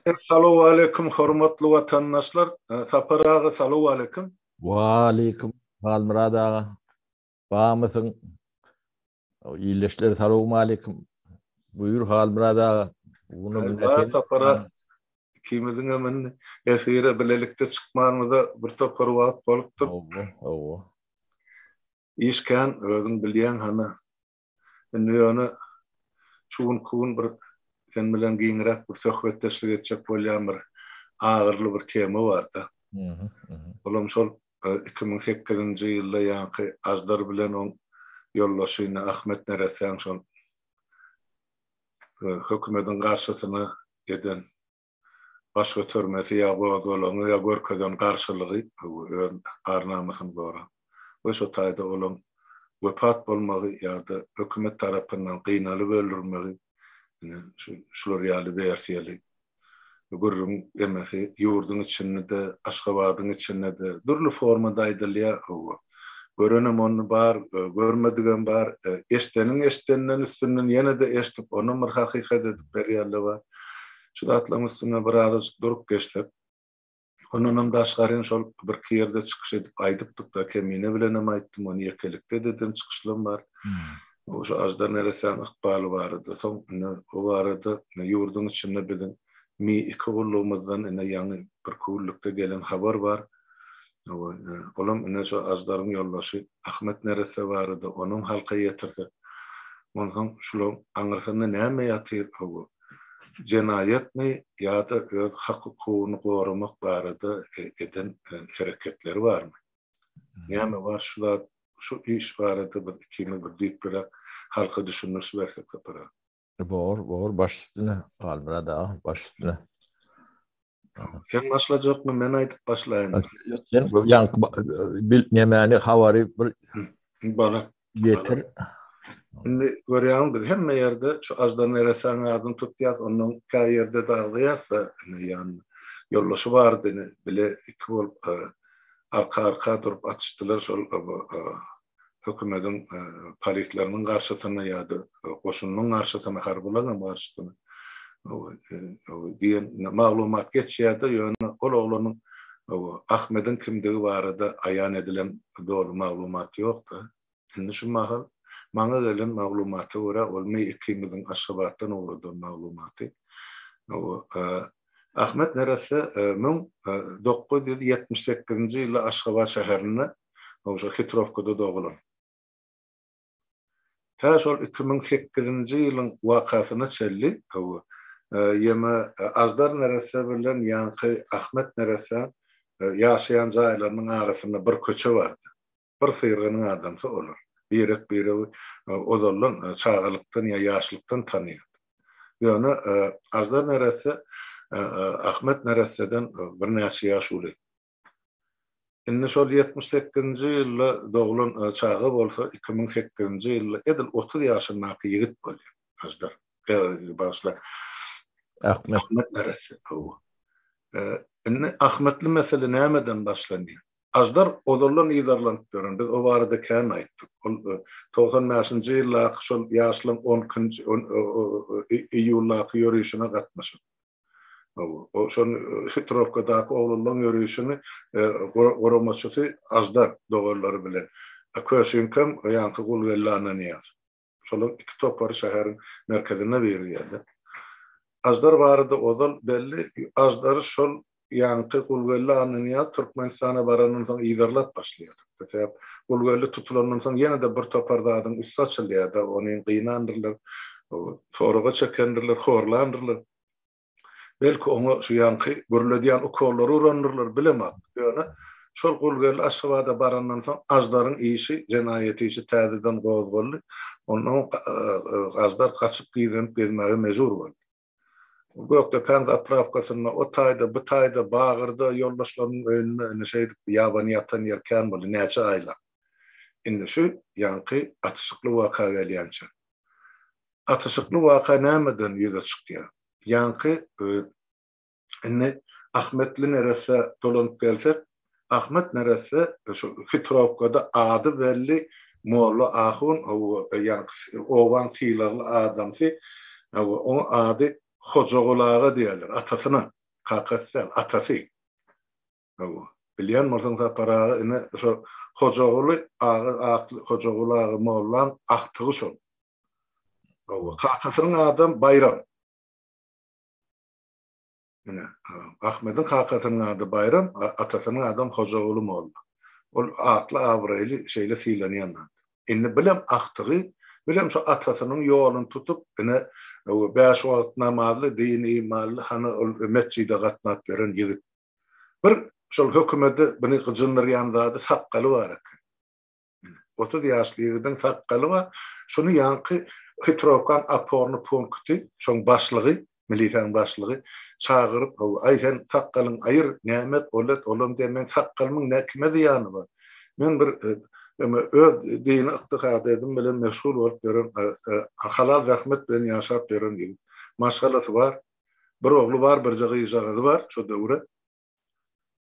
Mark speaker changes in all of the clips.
Speaker 1: Assalamu alaikum hormatly vatandaşlar. Saparağı salamu alaikum.
Speaker 2: Wa alaikum Murad ağa. Bağmısın? İyileşler salamu alaikum. Buyur Murad ağa. Bunu
Speaker 1: Sapara kimizin hemen efire bilelikte çıkmanıza bir topar vaat bolupdur.
Speaker 2: Oo.
Speaker 1: İşken özün bilýän hana. Indi onu şuun kuun bir sen bilen giňirek bir söhbetdeşlik etjek bolýan bir agyrly bir tema bar da. Olam şol 2008-nji ýylda ýanky ajdar bilen oň ýollaşyny Ahmet Nereseň şol hökümetiň garşysyna eden baş götürmesi ýa bozulany ýa görkezden garşylygy arnamasyny goran. Şu taýda olam wepat bolmagy ýa-da hökümet tarapyndan gynanyp öldürmegi şular ýaly bersiýeli. Görürüm emesi ýurdun içinde, Aşgabatyň içinde de durly formada aýdylýar. Görenem onu bar, görmedigen bar, eşdenden üstünden ýene de eşdip onu bir hakykat edip berýärler bar. Şu atlaryň üstüne bir az durup geçdik. Onundan daşgaryn şol bir ýerde çykyş edip aýdypdyk da kemine bilen hem aýtdym onu ýekelikde deden çykyşlarym bar. Şu ajdar Nereseň ykbaly bardy. Soň o barada ýurdun içinde bilen iki gullugymyzdan ýaňy bir kullukda gelen habar bar. Olam şu ajdaryň ýoldaşy Ahmet Nerese bardy. Onuň halka ýetirdi. Ondan şular aňyrsynda näme ýatyr bu? Jenayetmi ýa-da öz hakykyny goramak barada eden hereketleri barmy? Näme bar şular şu iş barada bir kimi bir diýip halka düşünmesi bersek tapara.
Speaker 2: Bor baş üstüne Murad ağa baş üstüne.
Speaker 1: Sen başlajakmy men aýdyp başlaýyn.
Speaker 2: Sen nämäni habary bir
Speaker 1: bana
Speaker 2: getir.
Speaker 1: Indi görýän biz hemme ýerde şu ajdar Nereseň adyny tutýas, onuň ýerde dagdyýasa, ýani ýollaşy bardy, bile iki bol arka durup atışdylar şol hökümetiň polisleriniň garşysyna ýa-da goşunyň garşysyna harbularyň garşysyna. Diýen maglumat geçýärdi, ýöne ol oglanyň Ahmedin kimdigi barada aýan edilen dogry maglumat ýokdy. Indi şu maňa gelen maglumaty görä ol ikimiziň Aşgabatdan ugrdan maglumaty. Ahmet Nerese 1978-nji ýylda Aşgabat şäherinde oňa Hitrovkada dogulany. Ta şol 2008-nji ýylyň wakasyna çelli, ýeme ajdar Nerese bilen ýanky Ahmet Nerese ýaşaýan jaýlarynyň arasynda bir köçe bardy. Bir syrgynyň adamsy olar. Biri ozallan çağalyktan ýa ýaşlyktan tanýar. Ýöne ajdar Nerese Ahmet Nereseden bir näçe ýaş uly. Indi şol 78-nji ýylda dogulan çağı bolsa 2008-nji ýylda edil 30 ýaşyndaky ýigit bolýar. Ajdar başla Ahmet Nerese. Indi Ahmetli mesele nämeden başlanýar? Ajdar ozallan ýydarlanıp görün. Biz o barada kän aýtdyk. 95-nji ýylda şol ýaşlyň 10-njy iýullaky ýörüşine gatnaşyp. O şol Hitrovkadaky oglanyň ýörüşini goramaçysy ajdar dogarlary bilen. Köşünküm ýanky gulgellanyny ýaz. Şol iki topar şäheriň merkezine berýärdi. Ajdar barada ozal belli ajdar şol ýanky gulgellanyny ýa Türkmenistana baranyň soň ýydarlap başlaýar. Täsep gulgelli tutulandan soň ýene de bir topar zadyň üstü açylýar da ony gynandyrlar, soraga çekendirler, horlandyrlar. Belki onu şu ýanky görülýän okollary urandyrlar bilemok. Ýöne şol gulgelli Aşgabada barandan soň ajdaryň işi, jenayet işi täzeden gozuldy. Onu ajdar kaçyp gizmegi mejbur boldy. Gökde Penza apravkasyna o taýda, bu taýda bagyrda ýoldaşlaryň öňüne şeýdip ýabany ýatan ýerken boldy näçe aýla. Indi şu ýanky atışykly waka gelýänçe. Atışykly waka nämeden ýüze çykýar? Ýanky indi Ahmetli Nerese dolanyp gelsek, Ahmet Nerese şu Hitrovkada ady belli Molla Ahun ýanky owan silahly adamsy, o ady Hocagulaga diýerler, atasyna kakasel atası. O bilen morsan sapara ine so hocaoğlu hocaoğlu ağı mollan aktığı şol. O kakasının adam Bayram. Ine Ahmet'in kakasının adı Bayram, atasının adam hocaoğlu molla. Ol atlı avraylı şeyle fiilaniyanlar. İnne bilem aktığı, bilem şu atasının yolunu tutup, ine 5 vakit namazlı, dini imanlı, hani mescide katnak veren yigit. Bir şol hükümeti beni kızınlar yandadı, sakkalı var. 30 yaşlı yigidin sakkalı var. Şunu yankı Hitrokan apornu punkti, şon başlığı, militan başlığı, çağırıp, ayten sakkalın ayır, nimet olet, olum diye men sakkalımın ne kime ziyanı var. Men bir öz dini ıktıkad edim bilen meşgul olup veren, halal zahmet bilen yaşap veren gibi. Maşgalası var, bir oğlu var, bir jagı var, şu döwre.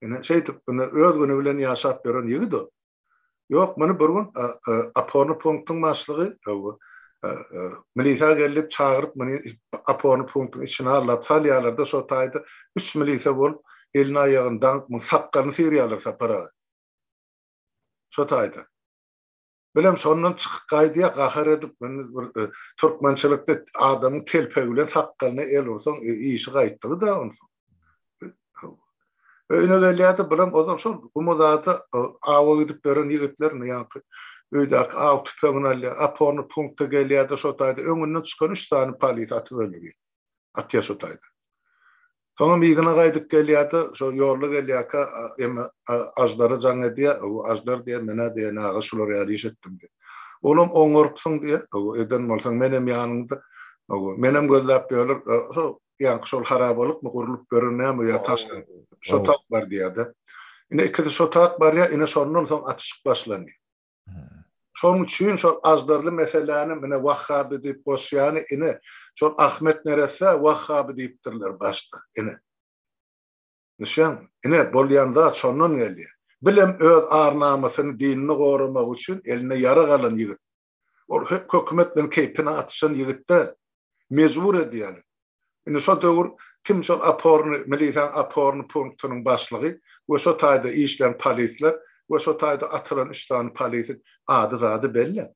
Speaker 1: Ene şeytip, öz günü bilen yaşap veren yigid o. Yok, bunu bir gün apornu punktun başlığı, milisa gelip çağırıp meni apornu punktun içine alıp salyalarda sotaydı 3 milisa bol elini ayağından sakkalını sıyırıyorlar sapara. Sotaydı. Bilem sonundan çıkıp kaydıya kahır edip Türkmençilikte adamın telpeğiyle sakkalını el olsan işi kayıttığı da onsun. Öyle geliyatı bilem o zaman bu mozada ava gidip veren yigitlerini yankı öydaki av tüpeğin alya apornu punkta geliyatı sotaydı önünden çıkan 3 tane palit atı ölüyor. Atya sotaydı. Sonra midine kaydık geliyatı so yollu geliyaka azları can ediye o azlar diye mena diye nağı sular yarış ettim diye. Oğlum oňorupsun diye eden bolsaň menem ýanymda menem gözläp ýöler so ýa-ni şol harabolup mu gurulup görünýärmi ýa taşlar şotak bar diýdi. Ine ikisi şotak bar ýa ine şondan soň atışyk başlandy. Şonuň üçin şol azdarly meseleni mene Wahhabi diýip bolýany ine şol Ahmet nerese Wahhabi diýipdirler başda ine. Nişan ine bolýanda şondan gelýär. Bilem öz arnamasyny dinini gorumak üçin eline ýara galan ýigit. Ol hökümetden keypine atışan ýigitler mezbur edýär. Ine şo döwür kim şol aporny militan aporny punktunyň başlygy we şo taýda işlen polisler we şo taýda atylan 3 tane polisin ady belli.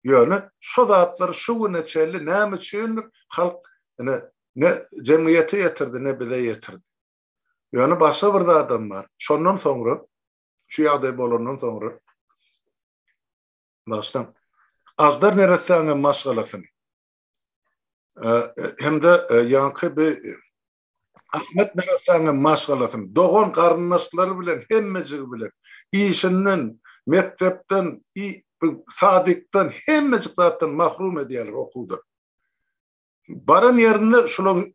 Speaker 1: Ýöne şo zatlar şu güne çelli näme üçin halk ne jemgyýete ýetirdi ne bize ýetirdi. Ýöne başga bir adam bar. Şondan soňra şu ýagdaý bolandan soňra başdan azdar neresäňe maşgalasyny hemde ýanky bir Ahmet neresäňe maşgalasyny dogan garyndaşlary bilen hemmejigi bilen işinden mektepden sadykdan hemmejik zatdan mahrum edýärler okuwda. Baran ýerine şolaň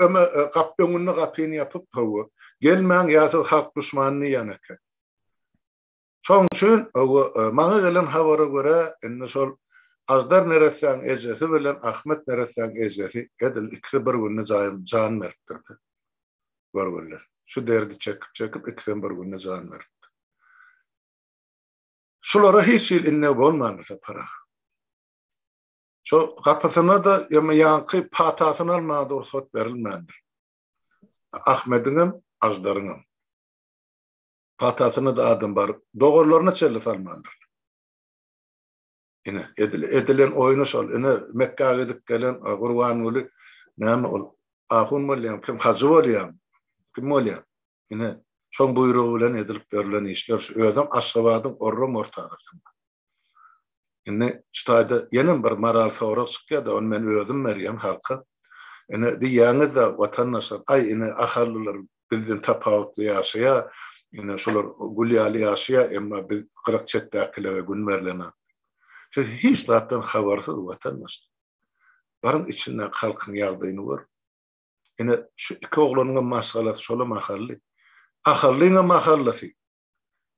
Speaker 1: öňüne gapyny ýapyp gelmäň ýa-da halk düşmanyny ýanaka. Şoň üçin maňa gelen habara görä enne şol azdar neresäň ejesi bilen Ahmet neresäň ejesi edil ikisi bir günne jan beripdirdi. Görürler. Şu derdi çekip ikisi bir günne jan beripdi. Şolara hiç inne bolmany para. Şo gapasyna da ýa-ni patasyny almady ruhsat berilmändir. Ahmediňem azdaryňam. Patasyna da adam bar. Dogorlaryna çelle salmandyr. Ine edilen oyunu şol. Ine Mekke'ye gidip gelen Gurban uly näme ol? Ahun bolýan, kim hacı bolýan? Kim bolýan? Ine şoň buyrugy bilen edilip berilen işler özüm Aşgabatyň orrum ortagasynda. Ine ştaýda ýene bir maral sorak çykýar da onu men özüm merýän halka. Ine diýäňiz da watandaşlar ay ine ahallylar bizden tapawutly ýaşaýar. Ine şolar gulýaly ýaşaýar emma biz gyrak çetdäkilere gün berlenä. Siz hiç zatdan habarsyz watandaşlar. Barın içinde halkyň ýagdaýyny gör. Ine şu iki oglanyň maşgalasy şola mahally. Ahallyň mahallasy.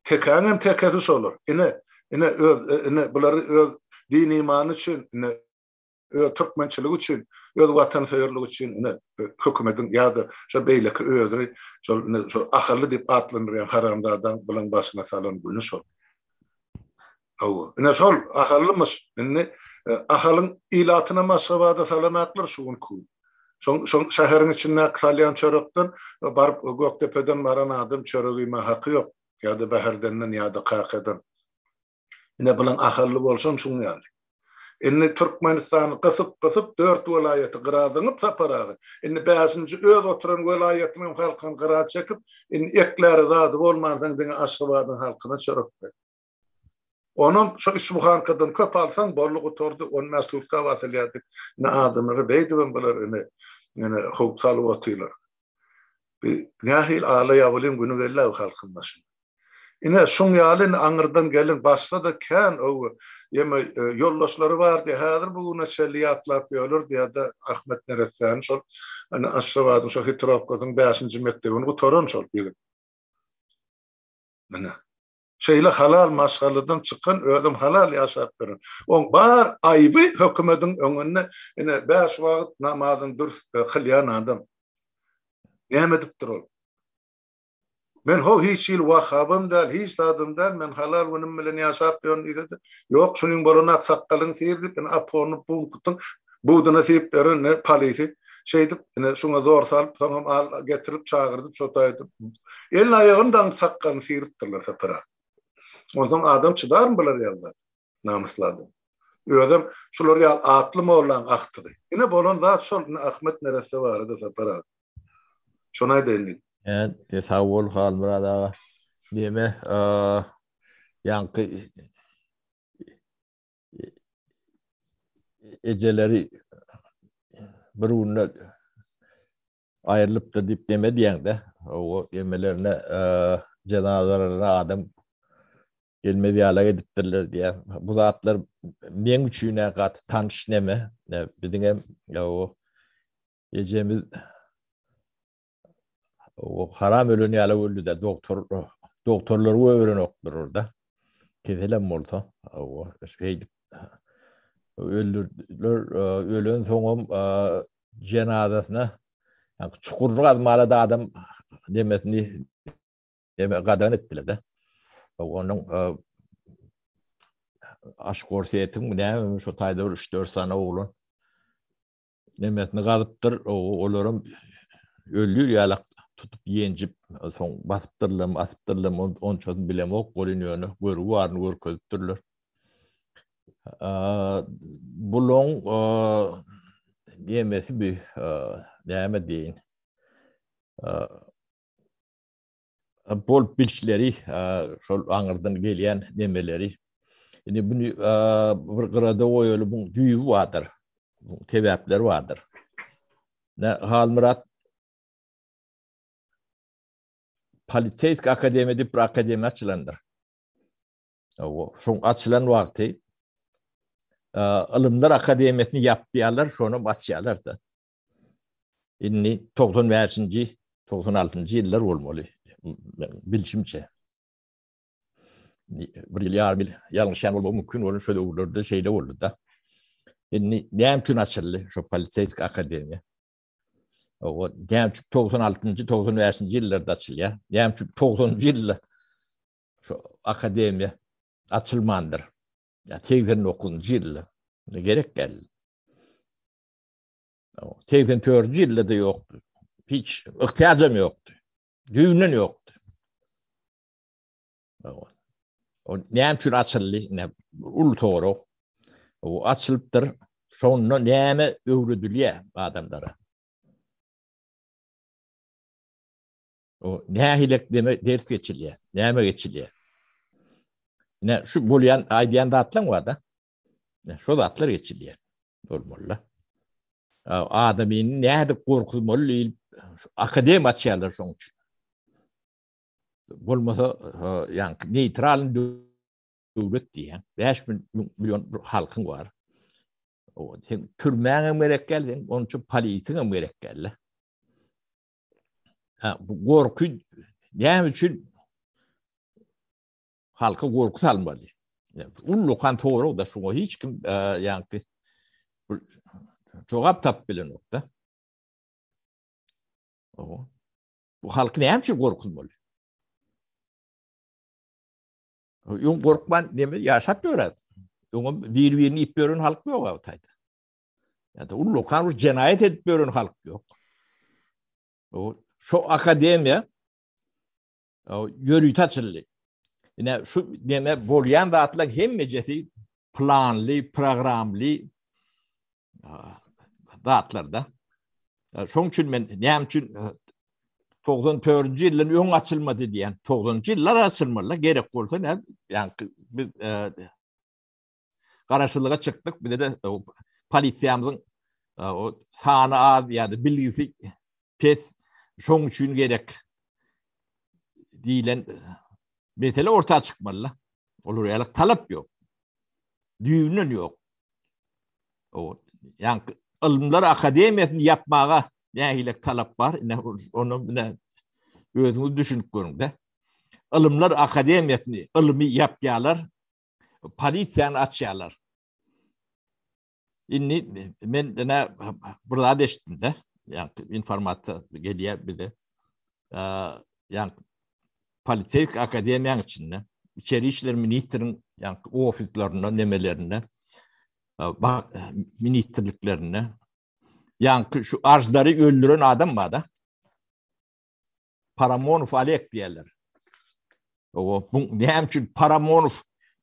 Speaker 1: Tekäňem tekesi şolar. Ine bulary öz dini imany üçin, öz Türkmençilik üçin, öz watanperwerlik üçin hökümetiň ýa-da şo beýleki özüni şo ahally diýip atlandyrýan haramdardan bilen başyna salan güni şol. Ine şol ahallymyş. Ahalyň ilatyna maşgabada salanatlar şu gün ku. Şoň şäherin içinde salyan çörükden barıp Göktepe'den baran adam çörügüme hakkı yok. Ya da Bahardenden ya da Kakadan. Ine bilen ahıllı bolsam şunu ýaly. Inni Türkmenistan kısıp 4 vilayeti gıradyňyp saparagy. Inni 5-nji öz oturan vilayetynyň halkyny gırat çekip, inni ekleri zady bolmansaň diňe Aşgabatyň halkyna çörek ber. Onun şu işbuhankadan köp alsan borluq oturdu, on mesulka wasilýaty. Ne adamları beýdiben bular ine hukuk watylar. Bir nahil ala ýabolym günü gelýär halkyň başyna. Ine şoň ýaly aňyrdan gelin başda da kän o ýeme ýoldaşlary bardy. Häzir bu näçeli atlap ýolur diýde Ahmet Neretsen şol ana Aşgabatyň şo Hitropkasyň 5-nji mektebini gutoran şol bilip. Mana şeýle halal maşgalydan çykan ödüm halal ýaşap berin. On bar aýby hökümetiň öňünde ine 5 wagt namazyny dürüst kılýan adam. Näme edipdir ol? Men ho hiç ýyl wahabym da, hiç dadym da, men halal günüm bilen ýaşap ýön diýdi. Ýok, şunyň bolana sakkalyň sirdip, apony punktun budyna sip berin ne polisi şeydip, şuna zor salyp, tamam al getirip çağırdyp, şotaýdyp. El aýagyndan sakkalyň sirdipdirler separa. Ondan adam çıdarmı bular ýalda? Namusly adam. Özüm şular ýal atly bolan aktyry. Ine bolan zat şol Ahmet Neresi barada separa. Şona edelim.
Speaker 2: Evet, tesavvur halmara da deme yankı eceleri birine ayrılıp da dip deme diýen de o yemelerine cenazalarına adam gelmedi ýala edipdirler diýe. Bu zatlar men üçine gat tanış neme? Biziňe o ejemiz o haram ölen ýaly öldü de doktorlar öwrenokdur orada. Keselem bolsa o şey öldürler ölen soňam cenazasyna çukurlyk admala adam demetini gadan etdiler de. Onun aşk gorsiyetin näme şu taýda 3-4 sana oğlun demetini galypdyr olaram öldür ýalak tutup ýenjip soň basypdyrlym onço bilemok golynýony görüp waryny görkezipdirler. Bulon ýemesi bir näme diýin bol bilçleri şol aňyrdan gelýän nemeleri. Ine bunu bir gyrada oýuly bu düýü wadyr. Tebäpler wadyr. Ne Halmurat Politeysk Akademi diýip bir akademiýa açylandyr. O şoň açylan wagty Ilymlar Akademiýasyny ýapýarlar, şonu açýarlar da. Inni 95-nji 96-njy ýyllar bolmaly. Bilişimçe. Bir ýar ýalňyş bolmagy mümkin bolan şöyle urlarda şeyde boldy da. Inni näme üçin açyldy şu Politeysk Akademiýa? O näme 96-njy 95-nji ýyllarda açylýar. Näme 90-njy ýylda şu akademiýa açylmandyr. Ya tegden okunjy ýylda. Ne gerek geldi. O tegden 4-nji ýylda da ýokdy. Hiç ihtiýajym ýokdy. Düýnen ýokdy. O näme üçin açyldy? Ul toğru. O açylypdyr. Şonu näme öwredilýär adamlara. O nähilek deme ders geçilýär. Näme geçilýär? Ne şu bolýan aýdýan datlaň bar da. Şu datlar geçilýär. Bolmaly. Adamyň näde gorkulmaly akademiýa açýarlar şoň üçin. Bolmasa ýani neutral döwlet diýen 5 milyon halkyň bar. O türmäňe gerek geldi, onun üçin polisiýa gerek geldi. Bu gorku näme üçin halka gorku salmaly? Ullu kan toğru da şoňa hiç kim ýani jogap tap bilenok da. Bu halky näme üçin gorkulmaly? Ýong gorkman näme ýaşap ýörer. Ýong bir-birini ip ýören halk ýok o taýda. Yani ullukan cenayet edip börün halk yok. O şu akademiya o yörüyt açıldı. Yine şu deme bolyan zatlar hem meceti planlı, programlı zatlarda. Şoň üçin men näme üçin 94-nji ýylyň öň açylmady diýen 90-njy ýyllar açylmalar gerek bolsa ne yani biz garaşlyga çykdyk bir de polisiýamyzyň o sany az ýa-da bilgisi pes şoň üçin gerek diýilen mesele ortaya çykmaly. Olur ýaly talap ýok. Düýnün ýok. O yani Ilımlar Akademiýasyny yapmaga nähile talap bar. Onu bile özüňiz düşünüp görüň de. Ilımlar Akademiýasyny ilmi yapýarlar, polisiýany açýarlar. Inni men dene burada eşitdim de. Yani informata gelýär bir de. Yani Politeysk Akademiýanyň içinde İçeri İşler Ministriniň yani ofislerinde, nemelerinde ministrliklerine yani şu arzları öldüren adam var da Paramonov Alek diyorlar. O bu hem için Paramonov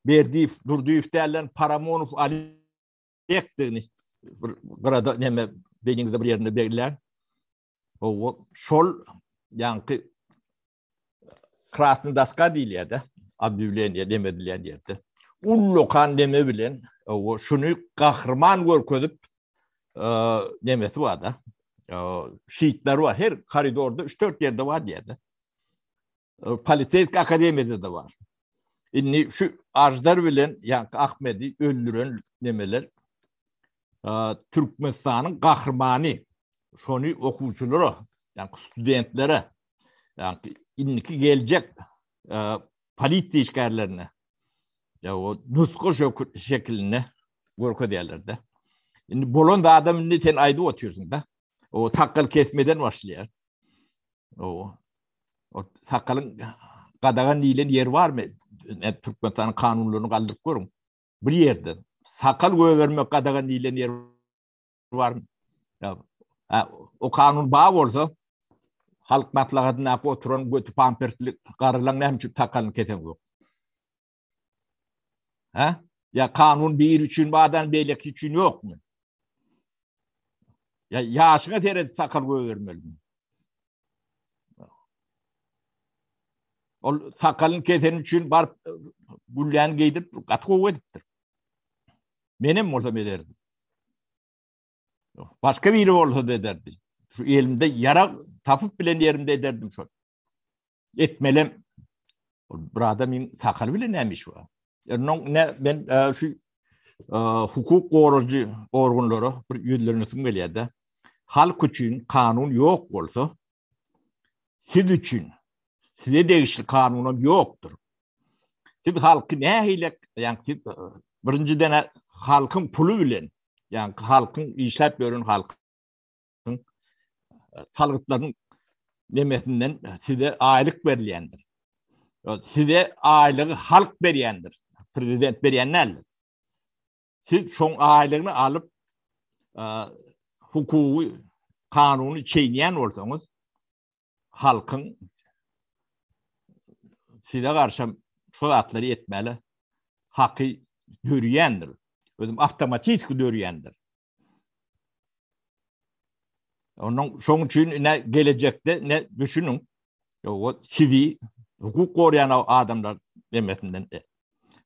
Speaker 2: verdiği durduğu iftiharların Paramonov Alek dediğini burada neme benim de bir yerinde belirler. O şol yani Krasny Daska diýilýär de Abdülen diye demediler yerde. Ullukan deme bilen o şunu kahraman görkezip demesi var da. Şehitler var. Her koridorda 3-4 yerde var diye. Politeysk Akademiýada da var. Inni şu ajdar bilen yani Ahmedi öldüren demeler Türkmenistan'ın kahramanı. Şunu okuwçylara yani studentlere yani inniki gelecek politika işgallerine ya o nusko şekline gorko diyorlar. Şimdi bolon da adam niten ayda oturuyorsun da. O sakal kesmeden başlıyor. O sakalın qadağan diýilen yer var mı? Türkmenistan kanunlaryny galdyrıp görün. Bir yerde sakal göwermek qadağan diýilen yer var mı? Ya o kanun bağ bolsa halk maslahatyna oturan götü pamperslik garılan näme üçin sakalını kesen yok. Ha? Ya kanun bir üçün badan beylek üçün yok mu? Ya yaşına teret sakal göwermeli. O sakalın kesen üçün bar güllen giydirip gatgo edipdir. Menem olsa ederdim. Başka biri olsa da ederdi. Şu elimde yara tapıp bilen yerimde ederdim şu. Etmelem. Bir adamın sakalı bile neymiş var. Yani ben şu hukuk korucu organları bir yüzlerini sunmeliydi. Halk için kanun yok olsa siz için size değişik kanunum yoktur. Siz halkı neyle yani siz birinci dene halkın pulu bilen yani halkın işlep görün halkın salgıtların demesinden size aylık verilendir. Size aylığı halk veriyendir. Prezident veriyenlerdir. Siz son aylığını alıp hukuku, kanunu çiğneyen olsanız halkın size karşı şuatları etmeli hakkı görüyendir. Otomatik görüyendir. Onun son için ne gelecekte ne düşünün. O sivil hukuk koruyan adamlar demesinden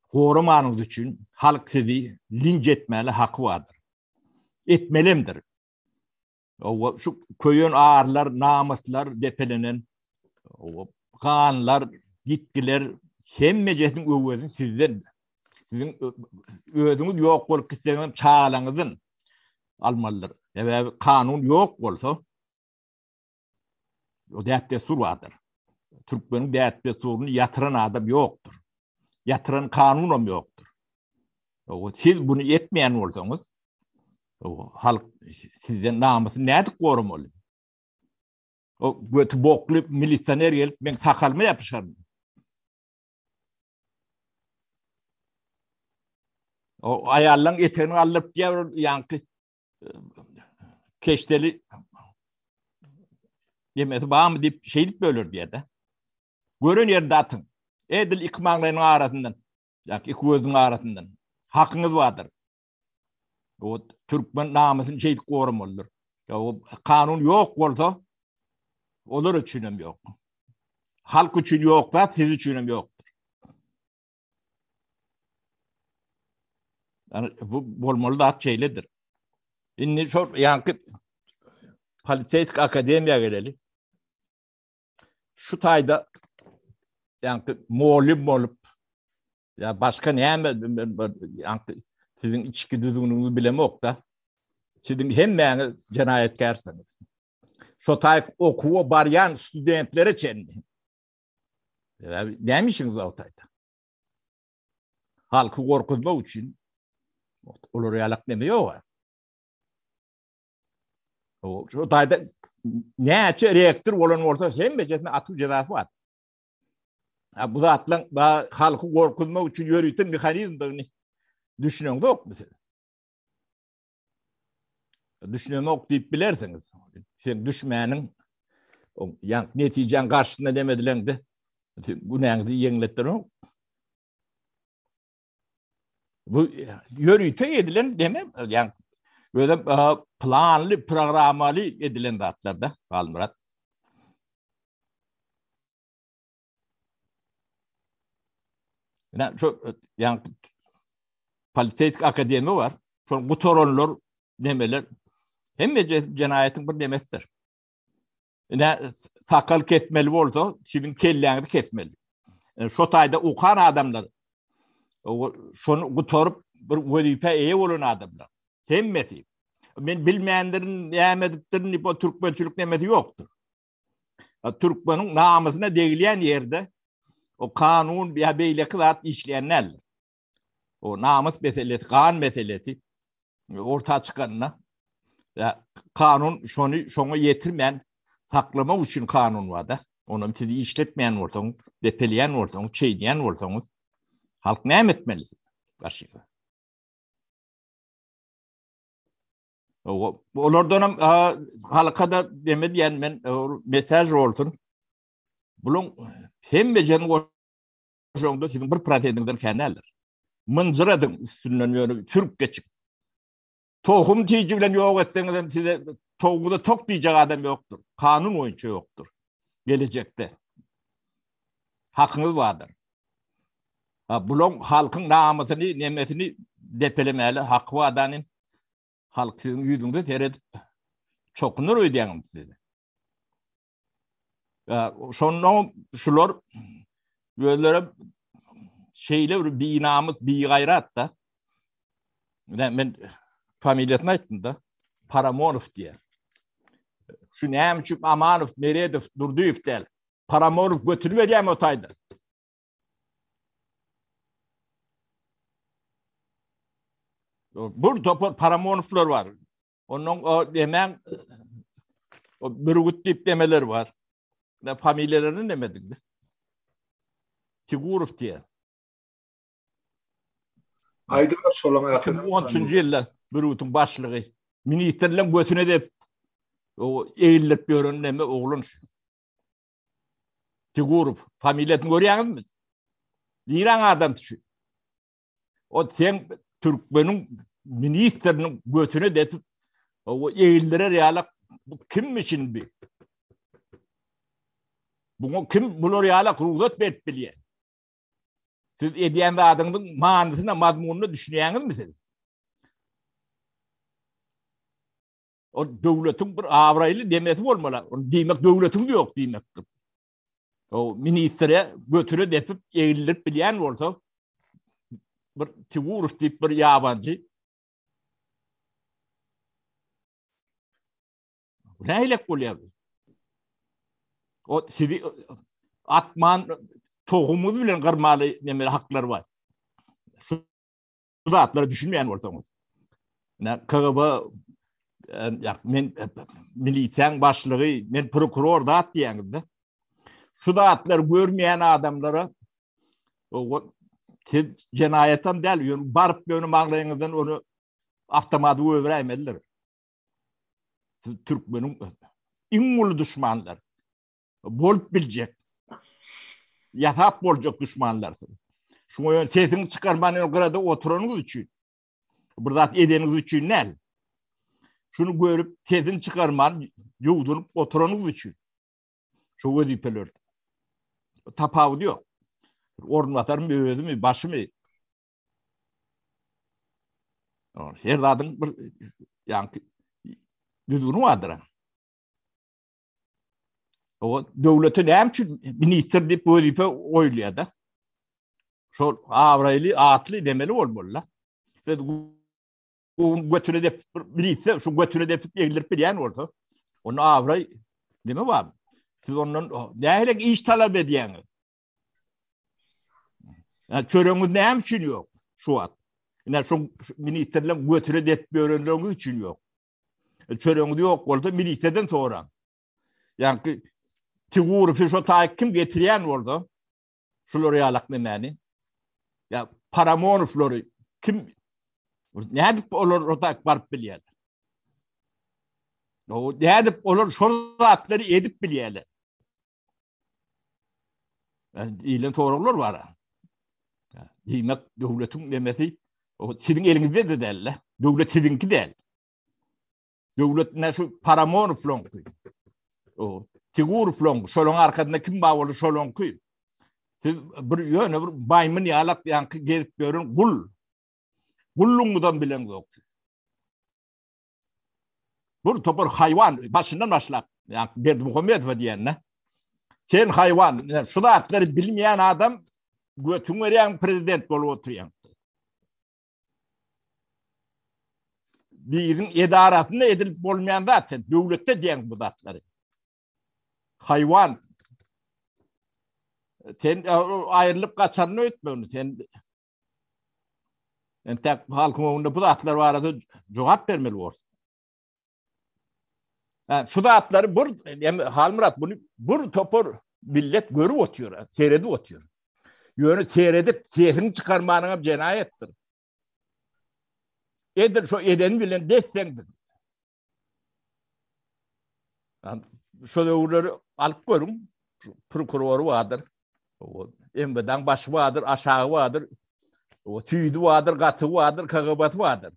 Speaker 2: korumanız için halk sizi linç etmeli hakkı vardır. Etmelimdir. O şu köyün ağırlar, namuslar depelenen o kanlar, yetkiler hem meclisin övüzün sizin özünüz yok olup isteyen çağlanızın almalıdır. Evet, kanun yok olsa o devlet sur vardır. Türkmenin devlet surunu yatıran adam yoktur. Yatıran kanunum yoktur. Siz bunu etmeyen olsanız o halk sizden namusu nerede korumalı? O götü boklu militaner gelip ben sakalma yapışarım. O ayarlan eteğini alıp diyor yankı keşteli yemesi bağ mı deyip şeylik bölür diye de. Görün yerde atın. Edil iki mağlayının arasından. Yani iki gözün arasından. Hakkınız vardır. O Türkmen namusunu şeylik korumalıdır. O kanun yok olsa olur içinim yok. Halk için yok da siz içinim yoktur. Yani bu olmalı da şeylidir. Şimdi çok yankı Politeysk Akademiya gelelim. Şu tayda yankı muallim olup ya başka ne yankı sizin içki düzgünlüğünüzü bilemi yok da sizin hem yani cinayetkarsınız. Şu tay okuva barayan studentlere çendi. Demişsiniz o tayda. Halkı korkutmak için olur yalak demiyor var. Şu tayda ne açı reaktör olan orta hem becetine atıl cezası var. Bu da atlan halkı korkutmak için yürütün mekanizmini düşünüyorsunuz yok mu? Düşünüyorum yok deyip bilersiniz. Sen düşmeyenin yani neticen karşısında demedilen de bu neydi yeniletler o. Bu yürütü edilen demem yani böyle planlı programalı edilen dağıtlarda Murat. Yani Politeysk Akademi var. Sonra bu toronlar demeler hem de cinayetin bir demektir. Yani sakal kesmeli olsa sizin kelleğinizi kesmeli. Yani şu tayda ukan adamlar şunu kutorup bir vazife iyi olan adamlar. Hemmeti. Ben bilmeyenlerin yemediklerini bu Türkmençilik demeti yoktur. Türkmenin namusuna değilen yerde o kanun ya beyle kılat işleyenlerdir. O namus meselesi, kanun meselesi ortaya çıkanına ya kanun şunu yetirmeyen saklama için kanun var da. Onu sizi işletmeyen ortamı, depeleyen ortamı, çiğneyen ortamı halk ne etmelidir? Karşıya. Onlardan halka da demediyen ben mesaj olsun. Bunun hem becerinin koşuğunda sizin bir pratikten kendiler. Mınzıradın üstünden Türk geçip. Tohum tecrübelen yok etseniz size tohumu tok diyecek adam yoktur. Kanun oyuncu yoktur. Gelecekte. Hakkınız vardır. Bunun halkın namusunu, nimetini depelemeli. Hakkı vadanın halk sizin yüzünde teredip çokunur ödeyelim size. Sonra şular böyle şeyler bir inamız, bir gayret da ben familiyatını ayttım da Paramonov diye. Şu Nemçuk, Amanov, Meredov, Durduyev değil. Paramonov götürüvereceğim o tayda. Burada Paramonovlar var. Onun hemen bürgüt demeler var. Familyalarını demedik de. Tigurov diye.
Speaker 1: Aydılar solan yakın.
Speaker 2: 13. yılda bürgütün başlığı. Ministerlerin götüne de o eğilip görünme oğlun. Tigurov. Familyatını görüyorsunuz mu? İran adam düşün. O sen Türkmen'in ministerinin götüne de o eğillere realak kim için bir? Bunu kim bunu realak ruhsat verip biliyor? Siz ediyen adamın manasına, mazmununu düşünüyorsunuz mu siz? O devletin bir avraylı demesi olmalı. Demek devletin de yok demektir. O ministere götürü defip eğilip bilen olsa bir Tigurov deyip bir yabancı neyle oluyor? O sizi atman tohumuz bile kırmalı demeli haklar var. Şu da atları düşünmeyen ortamız. KGB men militen başlığı, men prokuror da at diyenimde. Şu da atları görmeyen adamlara o cinayetten değil, barıp benim ağlayınızdan onu avtomatı öğrenemediler. Türkmenin en ulu düşmanlar. Bolup bilecek. Yatap bolacak düşmanlar. Şuna yön sesini çıkarmanın kadar oturanız için. Burada edeniz için ne? Şunu görüp sesini çıkarman, yuğdunup oturanız için. Şu ödüpeler. Tapağı diyor. Orun atarım, öğüdü mü, başı mı? Her adın bir yani düdüğünü vardır. O devletin hem için minister deyip bu ödüpe oyluyor da. Şu avraylı, atlı demeli olmalı. Götüne de birisi şu götüne de eğilip bilen oldu. Onu avray değil mi var? Siz onun neyle iş talep ediyorsunuz? Yani çörüğünüz ne için yok şu an? Yani şu ministerler götüne de öğrendiğiniz için yok. Çörüğünüz yok oldu ministerden sonra. Yani Tigur Fişotay kim getiren oldu? Şuları yalaklı yani. Ya Paramonofları kim ne edip olur ortak varıp biliyorlar. O ne edip olur şoratları edip biliyorlar. Yani ilan doğrular var. Yine devletin demesi o sizin elinizde de değil. Devlet sizinki değil. Devlet ne şu Paramonoflon. O Tigur flon. Şolun arkasında kim bağlı şolun kuy. Siz bir yöne bir maymun yalak yankı gelip görün kul. Kullungudan bilen yok. Bu topar hayvan başından başlak. Yani Berdimuhammed diyen ne? Sen hayvan. Yani şu da hakları bilmeyen adam götün veren prezident olup oturuyor. Birin edaratında edilip olmayan zaten devlette diyen bu datları. Hayvan. Sen ayrılıp kaçanını ötme onu. Sen tek halkın önünde bu datlar var adı cevap vermeli olsun. Yani şu datları Halmurat bunu bu topur millet görü otuyor. Seyredi otuyor. Yönü seyredip seyrini çıkarmanına cinayettir. Edir şu edeni bilen dessendir. Yani şu devurları alıp görün. Prokuroru vardır. Emreden başı vardır, aşağı vardır. O tüydü vardır, katı vardır, kagabatı vardır.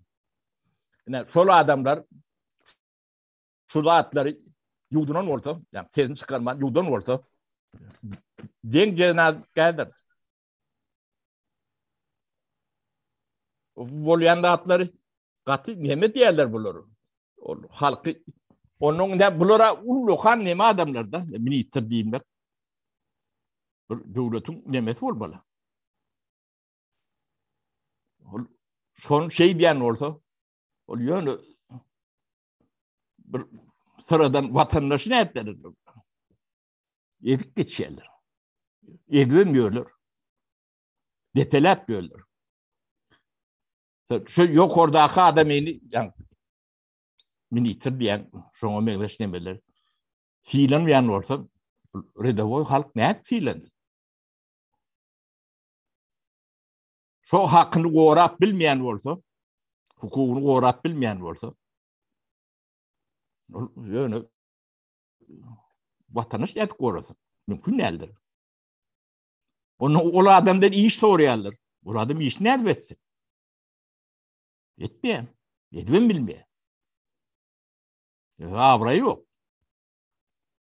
Speaker 2: Yani şöyle adamlar şurada atları yudunan oldu. Yani sesini çıkarman yudunan oldu. Den cenazgedir. Volyanda atları katı neme diyorlar bunları. Halkı onun ne bunlara ulukan neme adamlar da. Minister diyeyim ben. Devletin nemesi olmalı. Son şey diyen olsa oluyor bir sıradan vatandaşı ne ettiler? Yedik geçiyorlar. Edilmiyorlar. Detelep diyorlar. Şu yok oradaki adam yani minister diyen şuna meclis demeler. Fiilen yan olsa redovoy halk ne et fiilen? Şu hakkını korap bilmeyen olsa, hukukunu korap bilmeyen olsa, yani vatandaş et korasın. Mümkün değildir. O adamdan iş soruyorlar. O adam iş ne etsin? Etmeyen. Etmem bilmeyen. Avrayı yok.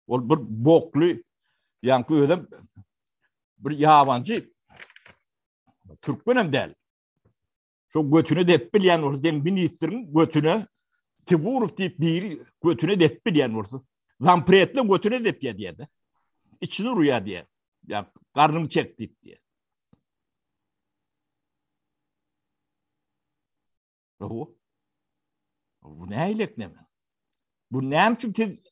Speaker 2: O bir boklu yankı ödem bir yabancı Türkmenin değil. Şu götünü dep bilen olsa ministerin götünü Tigurov deyip bir götünü dep bilen olsa lampretle götünü dep diye de. İçini rüya diye. Yani karnım çek deyip diye. Bu ne eylek ne mi? Bu ne çünkü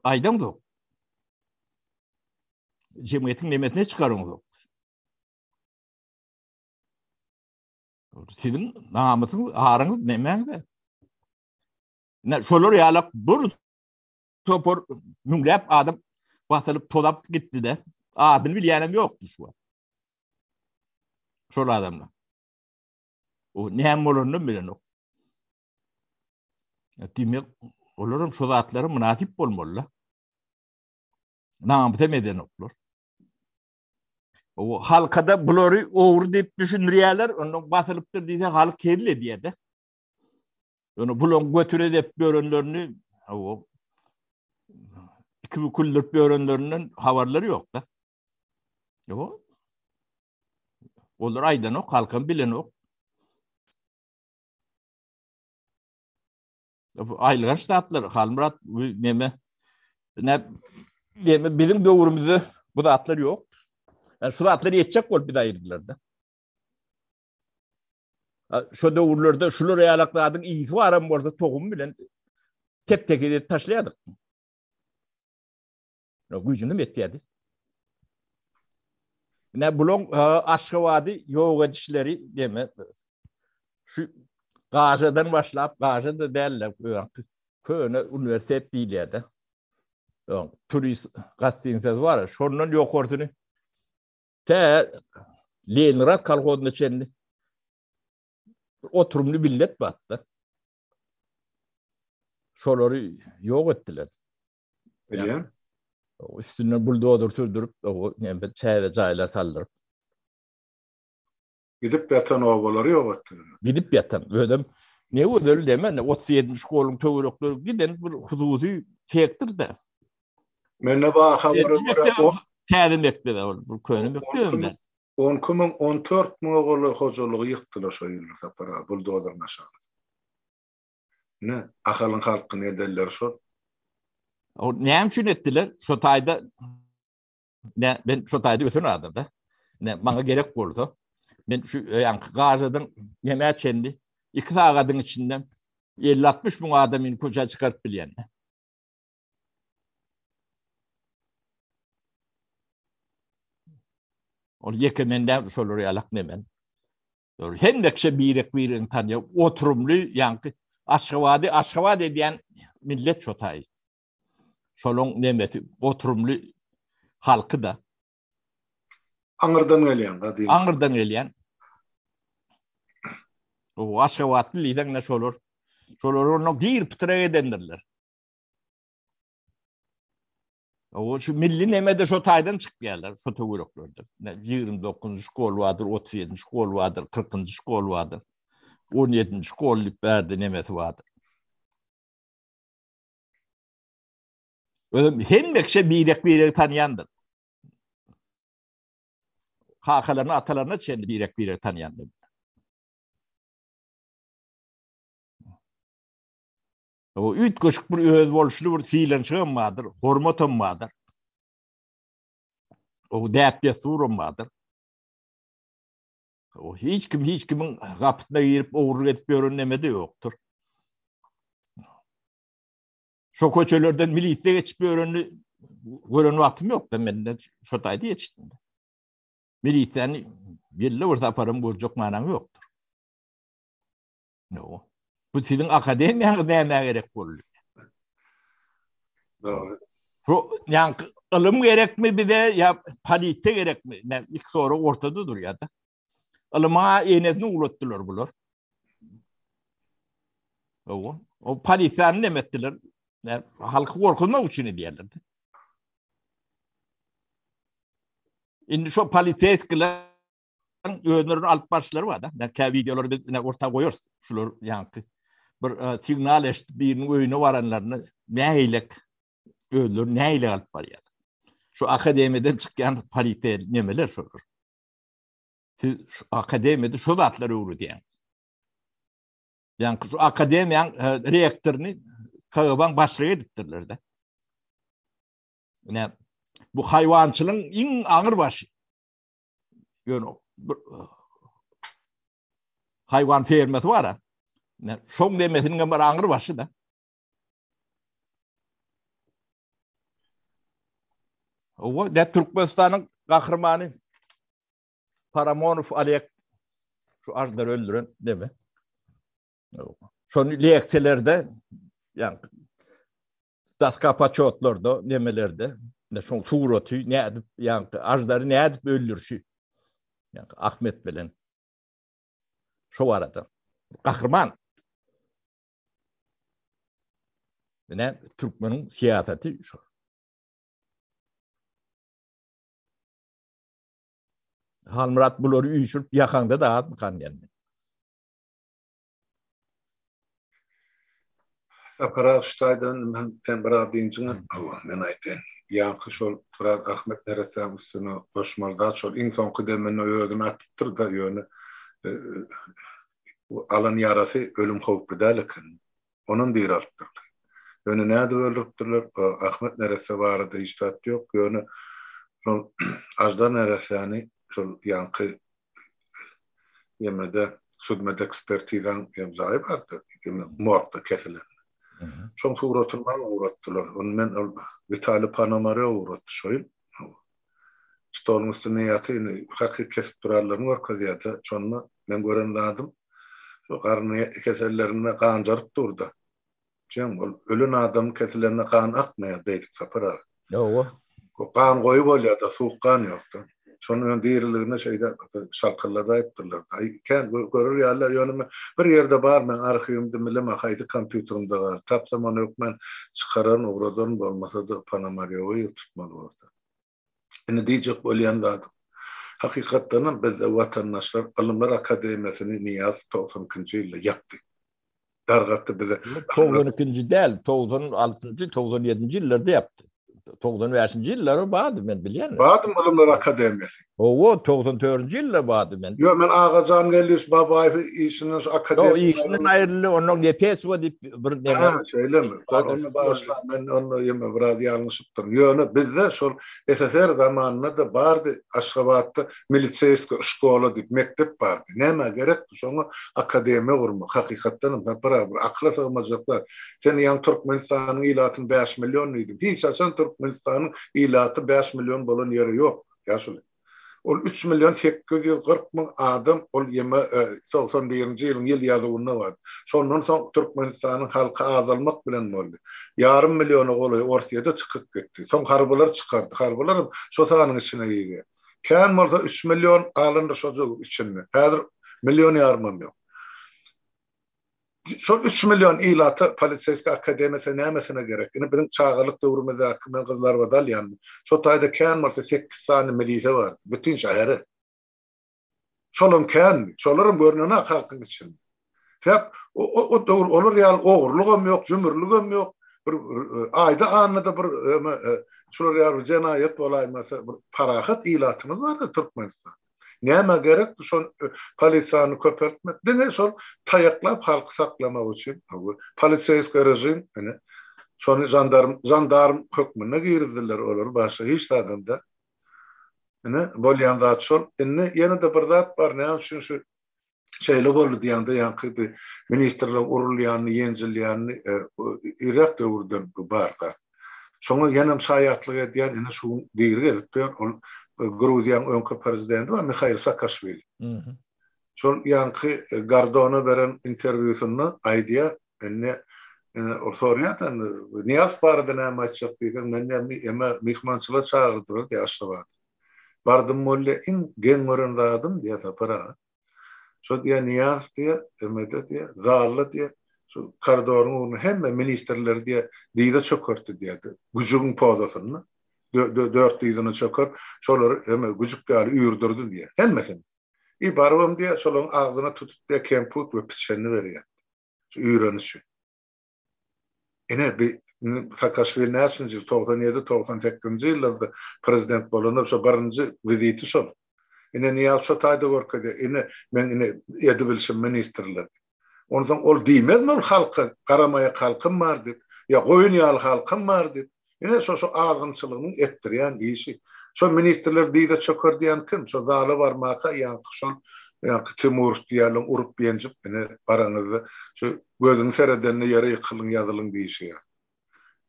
Speaker 2: aydan da cemiyetin nimetine çıkarın. Sizin namusunuz, ağrınız nemen de. Şolar yalak bir topor mümlep adam basılıp tolap gitti de. Adını bilyenim yoktu şu an. Şolar adamla. O ne hem olurunu bilen o. Demek olaram şu zatları münasip bolmaly. Namı demeden olur. O halkada bulary owur dep düşünýärler, onu batılıpdyr diýse halk kerle diýdi. Onu bulon götüre dep görenlerini o iki küllük görenlerinin habarları yok da. O olur aydan o halkın bilen o. Aýlygar ştatlar halmırat neme bizim döwrümizde bu da atlar yok. Yani şu atları yetecek bol bir de ayırdılar da. Şu döwürlerde şular ýalakladyn iýsi baram bolsa togum bilen tek edip taşlaýardyk. Güýjüni metýärdi. Ne bulon Aşgabatdy ýok edişleri deme. Şu Gajadan başlap Gajada däller. Köne üniversitet diýilýärdi. Turist gazetiniz var. Şondan ýok orduny. Leningrad kolgozyna çenli. Oturumlu millet battı. Şolary ýok etdiler.
Speaker 1: Bilýän?
Speaker 2: Üstüne buldozer sürdürüp o näme çäze jaýlar taldyryp.
Speaker 1: Gidip yatan obalary ýok etdiler.
Speaker 2: Gidip yatan. Ödüm ne ödül deme 37 şkoluň töwerekleri giden bir huzuzy çekdir de.
Speaker 1: Menne ba habary
Speaker 2: o täze mekdebe bu köni bekliyorum ben.
Speaker 1: 14 moğol hocalygy ýykdylar şo ýyllarda para buldozer maşaly. Ne? Ahalyň halkyny ederler şo.
Speaker 2: O näme üçin etdiler? Şo taýda ne ben şo taýda ötün adam da. Ne maňa gerek boldy. Ben şu ýa-ni Gajadan näme çendi? 2 sagatyň içinden 50-60 bin adamyny koça çykaryp bilýän. O yekemenden şolary ýalak nemen. Hemdekşe birek tanýa oturumly ýa-ni Aşgabat diýen millet çotay. Şolong nemeti oturumly halky da.
Speaker 1: Aňyrdan gelýän gadyň.
Speaker 2: Aňyrdan gelýän. O Aşgabatly liýden ne şolar. Şolar onu gir pitra edendirler. O şu milli nemede şo taýdan çykýarlar, şo töwereklerde. 29 şkol wadyr, 37 şkol wadyr, 40 şkol wadyr. 17 şkollyk berdi nemeti wadyr. Ödüm hemmekşe birek tanýandyr. Kakalaryny atalaryna çendi birek tanýandyr. O üç köşk bir öz bolşuly bir fiilençigim bardyr, hormatam bardyr. O däpde surum bardyr. O hiç kimin gapyna girip owurluk edip ýörenmedi ýokdur. Şo köçelerden milisiýe geçip gören wagtym ýok da mende şo taýda ýetişdim. Milisiýany belle bir taparym boljak manam ýokdur. No. Bu sizin akademiýaňyz näme gerek boldy?
Speaker 1: Doğru.
Speaker 2: Yani ılım gerekmi bir de ya palite gerekmi? Ne ilk soru ortada duruyor da. Ilıma enetini ulattılar bular. O palite'ni ne ettiler? Yani halkı korkutmak için diyorlardı. Şimdi şu palite eskiler öğrenlerin alt başları var da. Yani videoları biz ortaya koyuyoruz. Şular yani bir signal işte birinin oyunu varanlarını neyle öğrenler neyle alt var yani. Şu akademiden çıkan palite nemeler şudur. Siz şu akademide şu batları uğru diyen. Yani şu akademiyan reaktörünü kağıban başlığı ediptirler de. Yani bu hayvancılığın en ağır başı. Yani hayvan fermesi var ha. Yani şok demesinin bir ağır başı da. O da Türkmenistan'ın kahramanı Paramonov Alek şu ajdar öldüren değil mi? Şu leksiyelerde yani daskapachotlarda nemelerde ne şu suratı ne yani ajdarı ne edip öldürüşü yani Ahmet bilen şu arada kahraman Ne Türkmenin siyaseti şu. Halmurat buları üyüşürüp yakanda da atmakan yani.
Speaker 1: Para ştaydan men tembra dincin men ayten. Yankı şol Fırat Ahmet Neresam üstüne koşmalda şol insan kıdemen ödüm atıptır da yönü alan yarası ölüm howplu dälekin. Onun bir arttır. Yönü näde öldüripdirler? Ahmet Nerese barada iştat yok. Yönü şol Ajdar Neresani şol yankı yemede südmede ekspertizan imzayı bardı. Muhakkak kesilen. Şoň suratyndan uğratdylar. Onu men Vitali Panomary uğratdy şoýl. Stolun üstüne ýatyny hakky kesip durarlaryň orkazyada şonda men gören zadym. Şu garny kesellerine kan jarıp durdy. Jam ol ölen adam kesellerine kan akmaýar beýdik sapara.
Speaker 2: Yo.
Speaker 1: O kan goýup bolýar, suwuk kan ýokdy. Şonun diýerlerine şeýde şarkylada aýtdylar. Ken görür ýalar ýönüme bir ýerde bar men arhivimde bileme haýdy kompýuterimde bar. Tapsam onu ökmen çıkaran uğradan bolmasa da Panamaryo'yu tutmalı orada. Ine diýjek bolýanda hakykatdan biz watandaşlar Alymlar Akademiýasyny Niyaz 92-nji ýylda ýapdy. Dargatdy bize
Speaker 2: 92-nji däl, 96-njy, 97-nji ýyllarda ýapdy. 95-nji ýyllary bady men bilýän.
Speaker 1: Badym Alymlar Akademiýasy.
Speaker 2: O 94-nji ýylda bady men.
Speaker 1: Yo men Ağacan Gelýüş Babaýew işiniz akademiýa.
Speaker 2: O işinden aýryldy, onun nepesi we dip bir
Speaker 1: näme söyleme. Onu başla men onu ýeme bir ýaly ýalňyşypdyr. Ýöne bizde şol SSR zamanynda da bardy Aşgabatda militseýski şkola dip mektep bardy. Näme gerek? Şoňa akademiýa gurmak. Hakykatdan da bir akla sığmazlyklar. Sen ýa Türkmenistanyň ilatyny 5 milyon idi. Hiç asan Türkmenistanyň ilaty 5 milyon bolan ýeri ýok. Ýaşuly. Ol 3 milyon 840 min adam ol ýeme 91-nji ýylyň ýyl ýazgynda bar. Şondan soň Türkmenistanyň halky azalmak bilen boldy. Yarım milyony goly Orsiýada çykyp gitdi. Soň harbalar çykardy. Harbalar şo sanyň içine ýygy. Kän bolsa 3 milyon alyndy şo içinde. Häzir milyon ýarmam ýok. Şol 3 milyon ilaty Polisiýa Akademiýasy nämesine gerek? Ine bizim çağırlyk döwrümizde men gyzlar badal ýandy. Şo taýda kän bolsa 8 sany milisiýa bar. Bütün şäheri. Şolum kän, şolaryň görnüne halkyň içinde. Täp o döwür olur ýaly ogurlugam ýok, jümürlügem ýok. Bir aýda anyda bir şolar ýaly jenaýat bolaýmasa bir parahat ilatymyz bardy Türkmenistan. Näme gerek? Şol polisiýany köpertmek. Dene şol taýaklap halky saklamak üçin. Polisiýa rejim, ene şonu jandarm hökmüne girdiler olar başa hiç adamda. Ene bolýan zat şol. Enne ýene de bir zat bar. Näme üçin şu şeýle boldy diýende ýa-ni ministrler urulýany, ýenjilýany Irak döwründen barda. Şoňa ýene şaýatlyk edýän ene şu diýeri edip ol Gruziýanyň öňkü prezidenti we Mikhail Saakashvili. Şol ýanky Gardona beren interwýusyny aýdýa enne orsorýatan Niyaz barada näme açyp diýsen men emme mihmançyla çağırdylar diýip aşgabat. Bardym molle in gen görendadym diýip tapara. Şo diýe Niyaz diýe emede diýe zally diýe şu Gardonuň hemme ministrler diýde çökerdi diýdi. Güjüň pozasyny 400'ünü çöker, şoları hemen gücük gali üyürdürdü diye. Hemmesini. Barabam diye şolun ağzına tutup diye kemput ve piçenini veriyor. Üyürönüşü. Yine bir Saakashvili näçinji ýyl 97-98-nji ýyllarda prezident bolanyp şo birinji viziti şol. Yine Niyaz şo taýda görkedi. Yine men edebilşim ministrler. Ondan ol diýmezmi ol halka, garamaýa halkym bar dip, ýa goýun ýaly halkym bar dip. Yine şo ağzınçylygyny etdirýän işi. Şo ministrler diýde çöker diýen kim? Şo zaly barmaka ýa-ni Timur diýelim urup ýenjip ine baraňyzy şo gözüň seredenine ýere ýykylyň ýazylyň diýişi.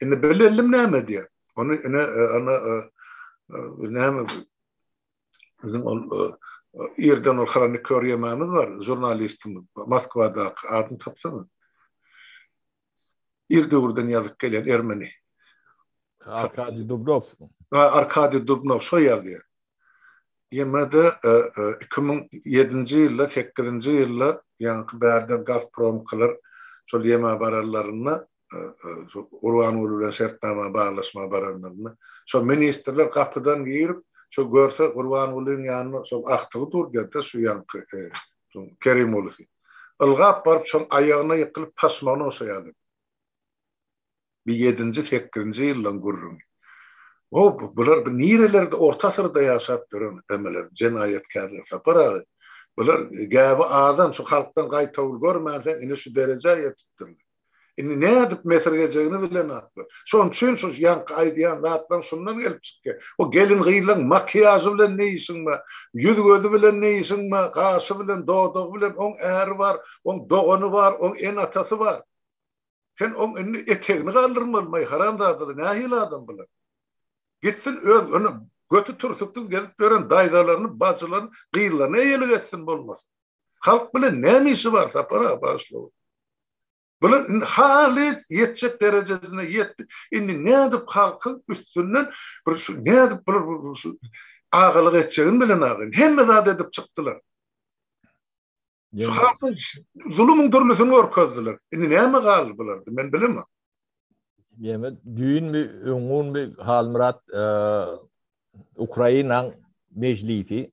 Speaker 1: Ine bilelim näme diýer. Onu ine näme bizim ol ýerden ol kronikör ýememiz bar, jurnalistimiz Moskwada adyny tapsana. Ýerde-urdan ýazyp gelen Ermeni.
Speaker 2: Arkady Dubnov.
Speaker 1: Arkady Dubnov şo ýerdi. Ýemede 2007-nji ýylda, 8-nji ýylda ýa-ni bärde Gazprom kılar şol ýeme bararlaryny Urwan uly şertnama bağlaşma baranlarını. Şo ministerler kapıdan girip şo görse Urwan ulyň ýanyna şo aktygy dur geldi şu ýankı Kerim uly. Ilgap barıp şoň aýagyna ýykylyp pasmany oşaýardy. Bir 7-8 ýyldan gurrun. Bular bir nirelerde orta asyrda ýaşap duran emeler, jenayetkarlar sapara. Bular gäbi adam şu halkdan gaýtaw görmänsen ine şu derejä ýetipdir. Indi nädip meselejegini bilen atdy. Şoň üçin şu ýanky aýdýan zatdan şundan gelip çykdy. O gelin gyýlan makyajy bilen neýişinmi, ýüz gözü bilen neýişinmi, gaşy bilen, dodagy bilen oň äri bar, oň dogany bar, oň en atasy bar. Sen oň etegini galdyrmaly, haramdadyr, nähil adam bilen. Gitsin öz onu götü tursukduz gelip gören daýdalaryny, bajylaryny, gyýlaryny eýelik etsin bolmaz. Halk bilen näme işi bar sapara başlaw. Bular halis yetecek derecesine yetti. Indi nädip halkyň üstünden bir şu nädip bular agalyk etjegin bilen agyn. Hemme zat edip çykdylar. Şu halkyň zulümüň dürlüsini örkezdiler. Indi näme galy bulardy men bilemem.
Speaker 2: Ýeme düýün mi öňün mi Halmurat Ukrainaň mejlisi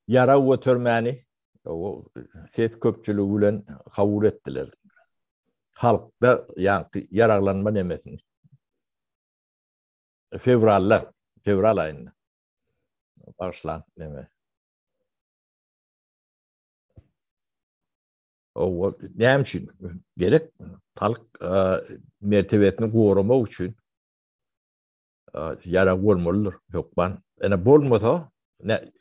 Speaker 2: ýara we törmäni o ses köpçüligi bilen kabul etdiler. Halkda ýanky yaraglanma nemesini. Fevral aýynda başlan neme. O näme üçin gerek halk mertebetini goramak üçin yara bolmalydyr. Ýokban ene bolmasa ne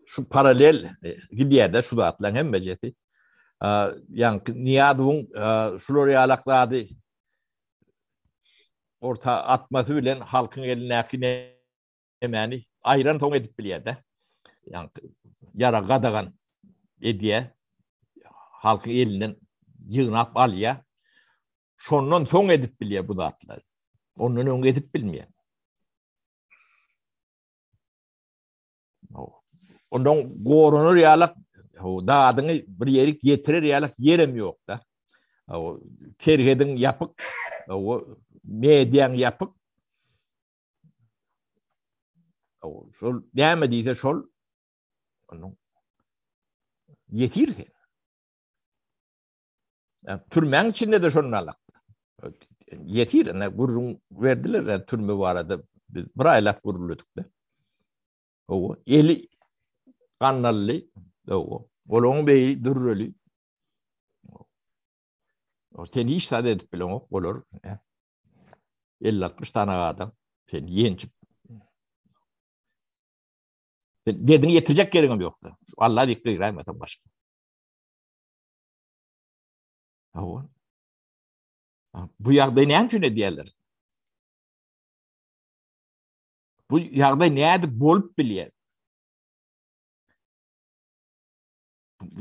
Speaker 2: şu paralel gidýärde şu zatlaryň hemme jeti. Ýanky niýadyň şular ýalaklady orta atmasy bilen halkyň elinäki nemeni aýran toň edip bilýärde. Ýanky yara gadagan edýär. Halkyň elinden ýygnap alýar. Şondan soň edip bilýär bu zatlar. Ondan öň edip bilmeýär. Ondan gorunur ýalak dadyny bir ýerik ýetirer ýalak ýerem ýok da. O kergediň ýapyk, o mediýan ýapyk. O şol näme diýse şol onu ýetirdi. Türmeň içinde de şonu alak. Ýetir, gurrun berdiler türme barada bir aýlap guruldyk da. O eli Kannally, olaň beýi dürreli. O sen iş sade edip bilen olar. 50-60 tane adam. Sen ýençip. Derdini ýetirjek geriňim ýokdy. Allah dikli giremeden başga. Bu ýagdaý näme üçin edýärler? Bu ýagdaý näde bolup bilýär?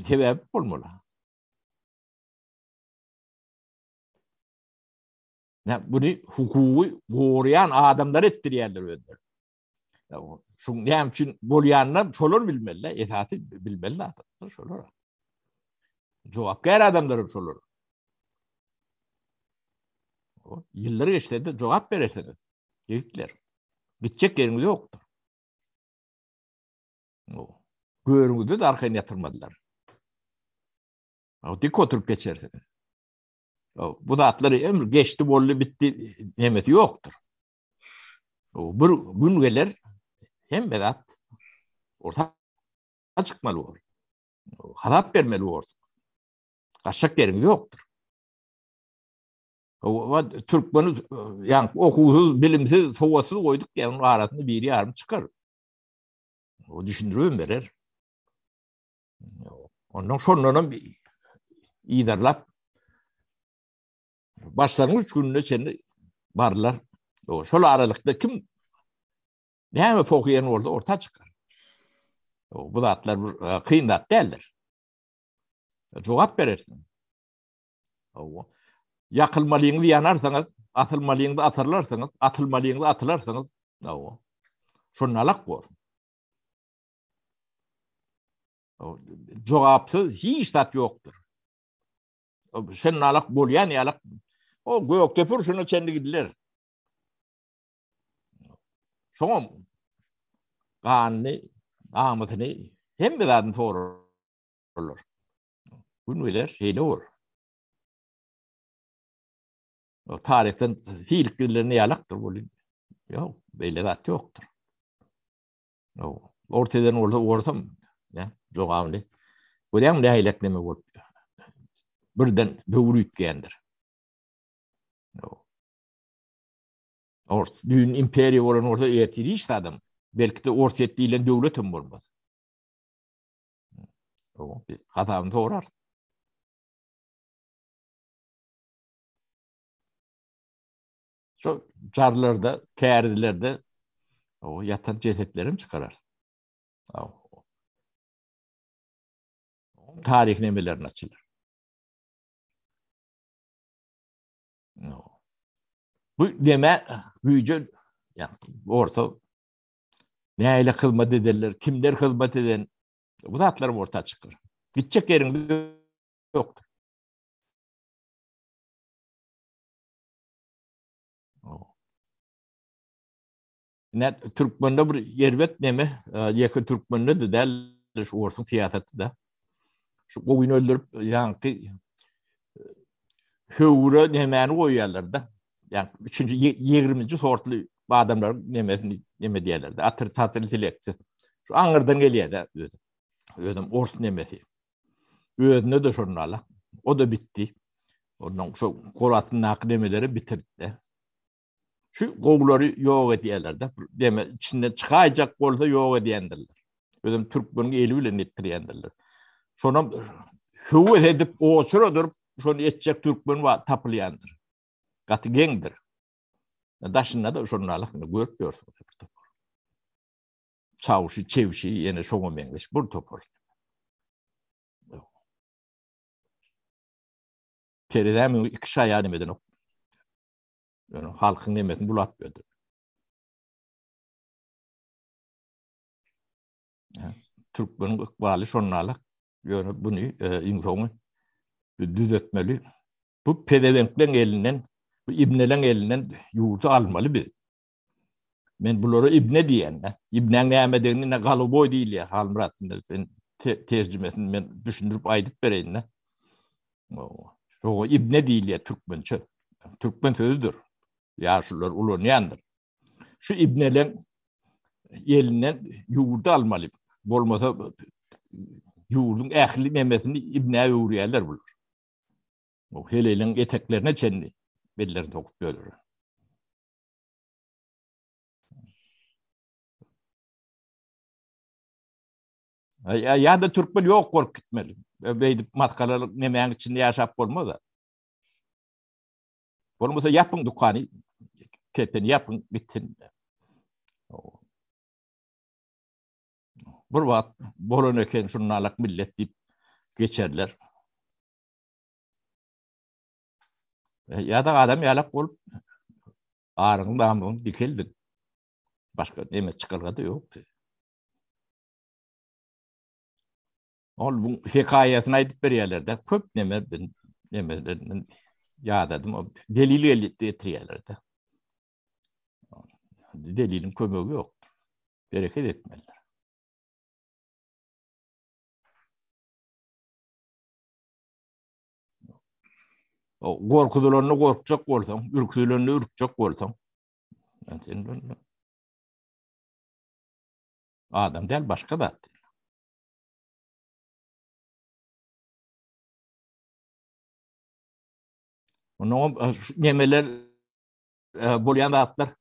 Speaker 2: Sebäp bolmaly. Bunu hukuky gorayan adamlar etdirýärler öýder. Şu näme üçin bolýanlar şolar bilmeli, esaty bilmeli adam şolar. Jogapkar adamlar şolar. Yıllar geçti de cevap verirseniz. Gittiler. Gidecek yeriniz yoktur. Görünüzü de arkaya yatırmadılar. Dik oturup geçersiniz. Bu da atları ömür geçti, bollu bitti nimeti yoktur. Bir gün gelir hem bedat orta çıkmalı olur. Harap vermeli olursunuz. Kaçacak yeriniz yoktur. O Türkmeni yani okusuz, bilimsiz, soğuksuz koyduk ya onun arasında bir yarım çıkar. O düşündürüyorum verir. Ondan sonra bir idarlap başlangıç gününe seni varlar. O şöyle aralıkta kim ne mi okuyan orada orta çıkar. Bu zatlar kıyın zat değildir. Cevap verirsin. Yakılmalıyını yanarsanız, atılmalıyını atarlarsanız, atılmalıyını atılarsanız, şunu alak var. Cevapsız hiç zat yoktur. sen alak bolyan yalak o göktepe şunu kendi gidiler. Şoňam gany, amatyny hem bir adam toğru olur. Bunu bilir, şeyle olur. O tarihten fiilklerini yalaktır bu. Yok, böyle de yoktur. O ortadan ortam ya, jogamlı. Görýän ne haylaklama bolup. Birden döwür ütgendir. Or dün imperiya bolan orta ertiri işte adam. Belki de orta etdiyle döwletim bolmaz. O hatam doğrar. Şu carlarda, käärdilerde o yatan cesetlerim çıkarar. O tarih nemelerini açılır. Bu deme büyücü yani orta neyle hizmet ederler, kimler hizmet eden bu zatlar ortaya çıkar. Gidecek yerinde yoktur. Ne Türkmen'de bir yervet neme yakın Türkmen'de de derler şu orsun tiyatrı da. Şu oyun öldürüp yani hövre nemeni koyuyorlar da. Yani 3. 20. sortlu adamlar neme diyorlar da. Atır çatır intelekti. Şu Ankara'dan geliyor da ödüm orsun nemesi. Ödüne de şunlarla. O da bitti. Ondan şu Korat'ın akdemeleri bitirdi. Şu goğulları yok ediyorlar da. Deme içinden çıkacak golda yok ediyendirler. Ödüm Türkmen'in eli bile nettiriyendirler. Sonra hüvvet edip o sıra durup şunu etecek Türkmen var tapılayandır. Katı gengdir. Daşında da şunlarla görüp görsün. Çavuşu, çevşi, yine şoğun mengliş. Bu topur. Teriden mi iki şaya demeden o. Yani halkın nimetini bulatmıyordu. Yani, Türkmen'in ikbali şunlarla yani bunu İmron'u düzeltmeli. Bu pedevenklerin elinden, bu ibnelerin elinden yurdu almalı bir. Men bunları ibne diyen, ibnen näme ne galıboy değil ya, Halmurat'ın tercümesini men düşündürüp aydıp bereyim. O ibne değil ya Türkmençe. Türkmen sözüdür. Yaşlılar ulanyandır. Şu ibnelerin elinden yurdu almalı. Bolmasa yurdun ehli nemesini ibneye uğrayanlar bulur. O heleylerin eteklerine çenli bellerini tokup bölür. Ya da Türkmen yok korkutmalı. Beydip matkalalık nemeğin içinde yaşap olmaz da. Olmasa yapın dükkanı. Kepeni yapın bitsin. Bir vakit bolon eken şunlarlık millet deyip geçerler. Ya da adam yalak olup ağrının damını dikeldin. Başka neme çıkarga da yoktu. Ol bu hikayesini aydıp beriyelerde köp nemeden ya dedim o delili getiriyelerde. Delilin kömögü yok. Bereket etmeliler. O korkudularını korkacak olsam, ürküdülerini ürkecek olsam. Adam değil başka da. Onun yemeler bolyan da atlar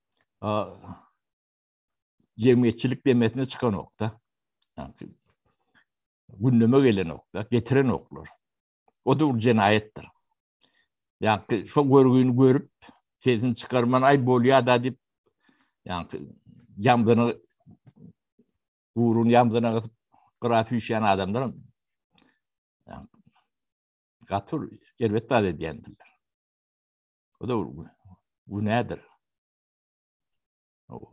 Speaker 2: cemiyetçilik demetine çıkan nokta. Yani, gündeme gelen nokta, getiren noktalar. O da cinayettir. Yani şu görgüyünü görüp sesini çıkarman ay bolya da deyip yani yamdığını uğrun yamdığına katıp kıraatı üşüyen adamların yani katır elbette de diyendirler. O da bu nedir? O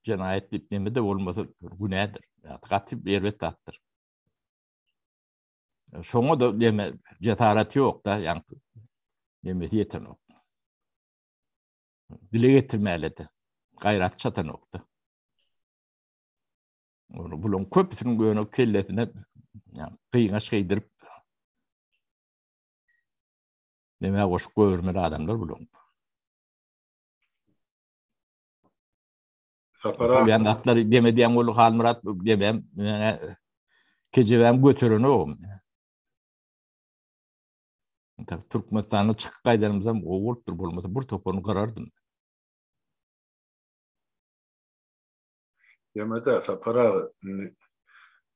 Speaker 2: cinayet bitmemi de olması bu nedir? Yani katip elbette attır. Şoňa da deme cesaret yok da yani deme yeter ok. Dile getirmeli de. Gayrat çatan ok da. Onu bulun köpüsünün göğünü kellesine yani kıyınaş kıydirip demeye koşup görmeli adamlar bulun.
Speaker 1: Sapara
Speaker 2: Yani atları demediğim olu Halmurat demem kecevem götürünü o. Türkmenistan'a çıkıp kaydarımızdan o oluptur bulmadı. Bir topunu karardım.
Speaker 1: yemede sapara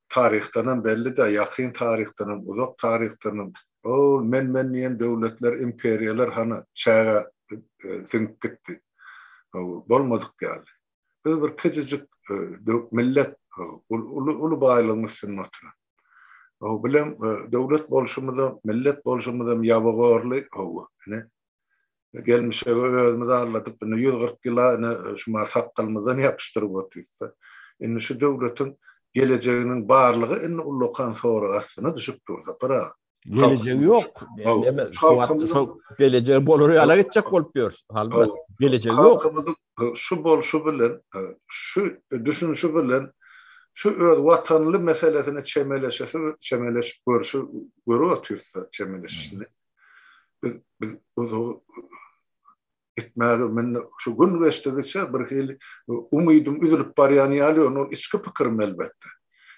Speaker 1: tarihten belli de yakın tarihten uzak tarihten o men diyen devletler imperiyalar hani çağa zink gitti. Bolmadık yani. Biz bir küçücük millet ulu bağlanmışsın oturan. O bilen devlet bolşumuzda millet bolşumuzda yabağorlu o ne gelmiş özümüzü anlatıp 140 yıla şumar sakalımızdan yapıştırıp otursa. Indi şu devletin geleceğinin barlığı en ulukan sonra aslında düşüp dursa para.
Speaker 2: Geleceği yok. Yani şu geleceği bolur ala geçecek oluyor. Halbuki geleceği yok.
Speaker 1: Halkımızın şu bilen şu düşünüşü bilen şu öz vatanlı meselesine çemeleşip görü atıyorsa çemeleşişini. Biz o etmäge men şu gün geçtikçe bir hili umydum üzülüp barýany alýar, o içki pikirim elbetde.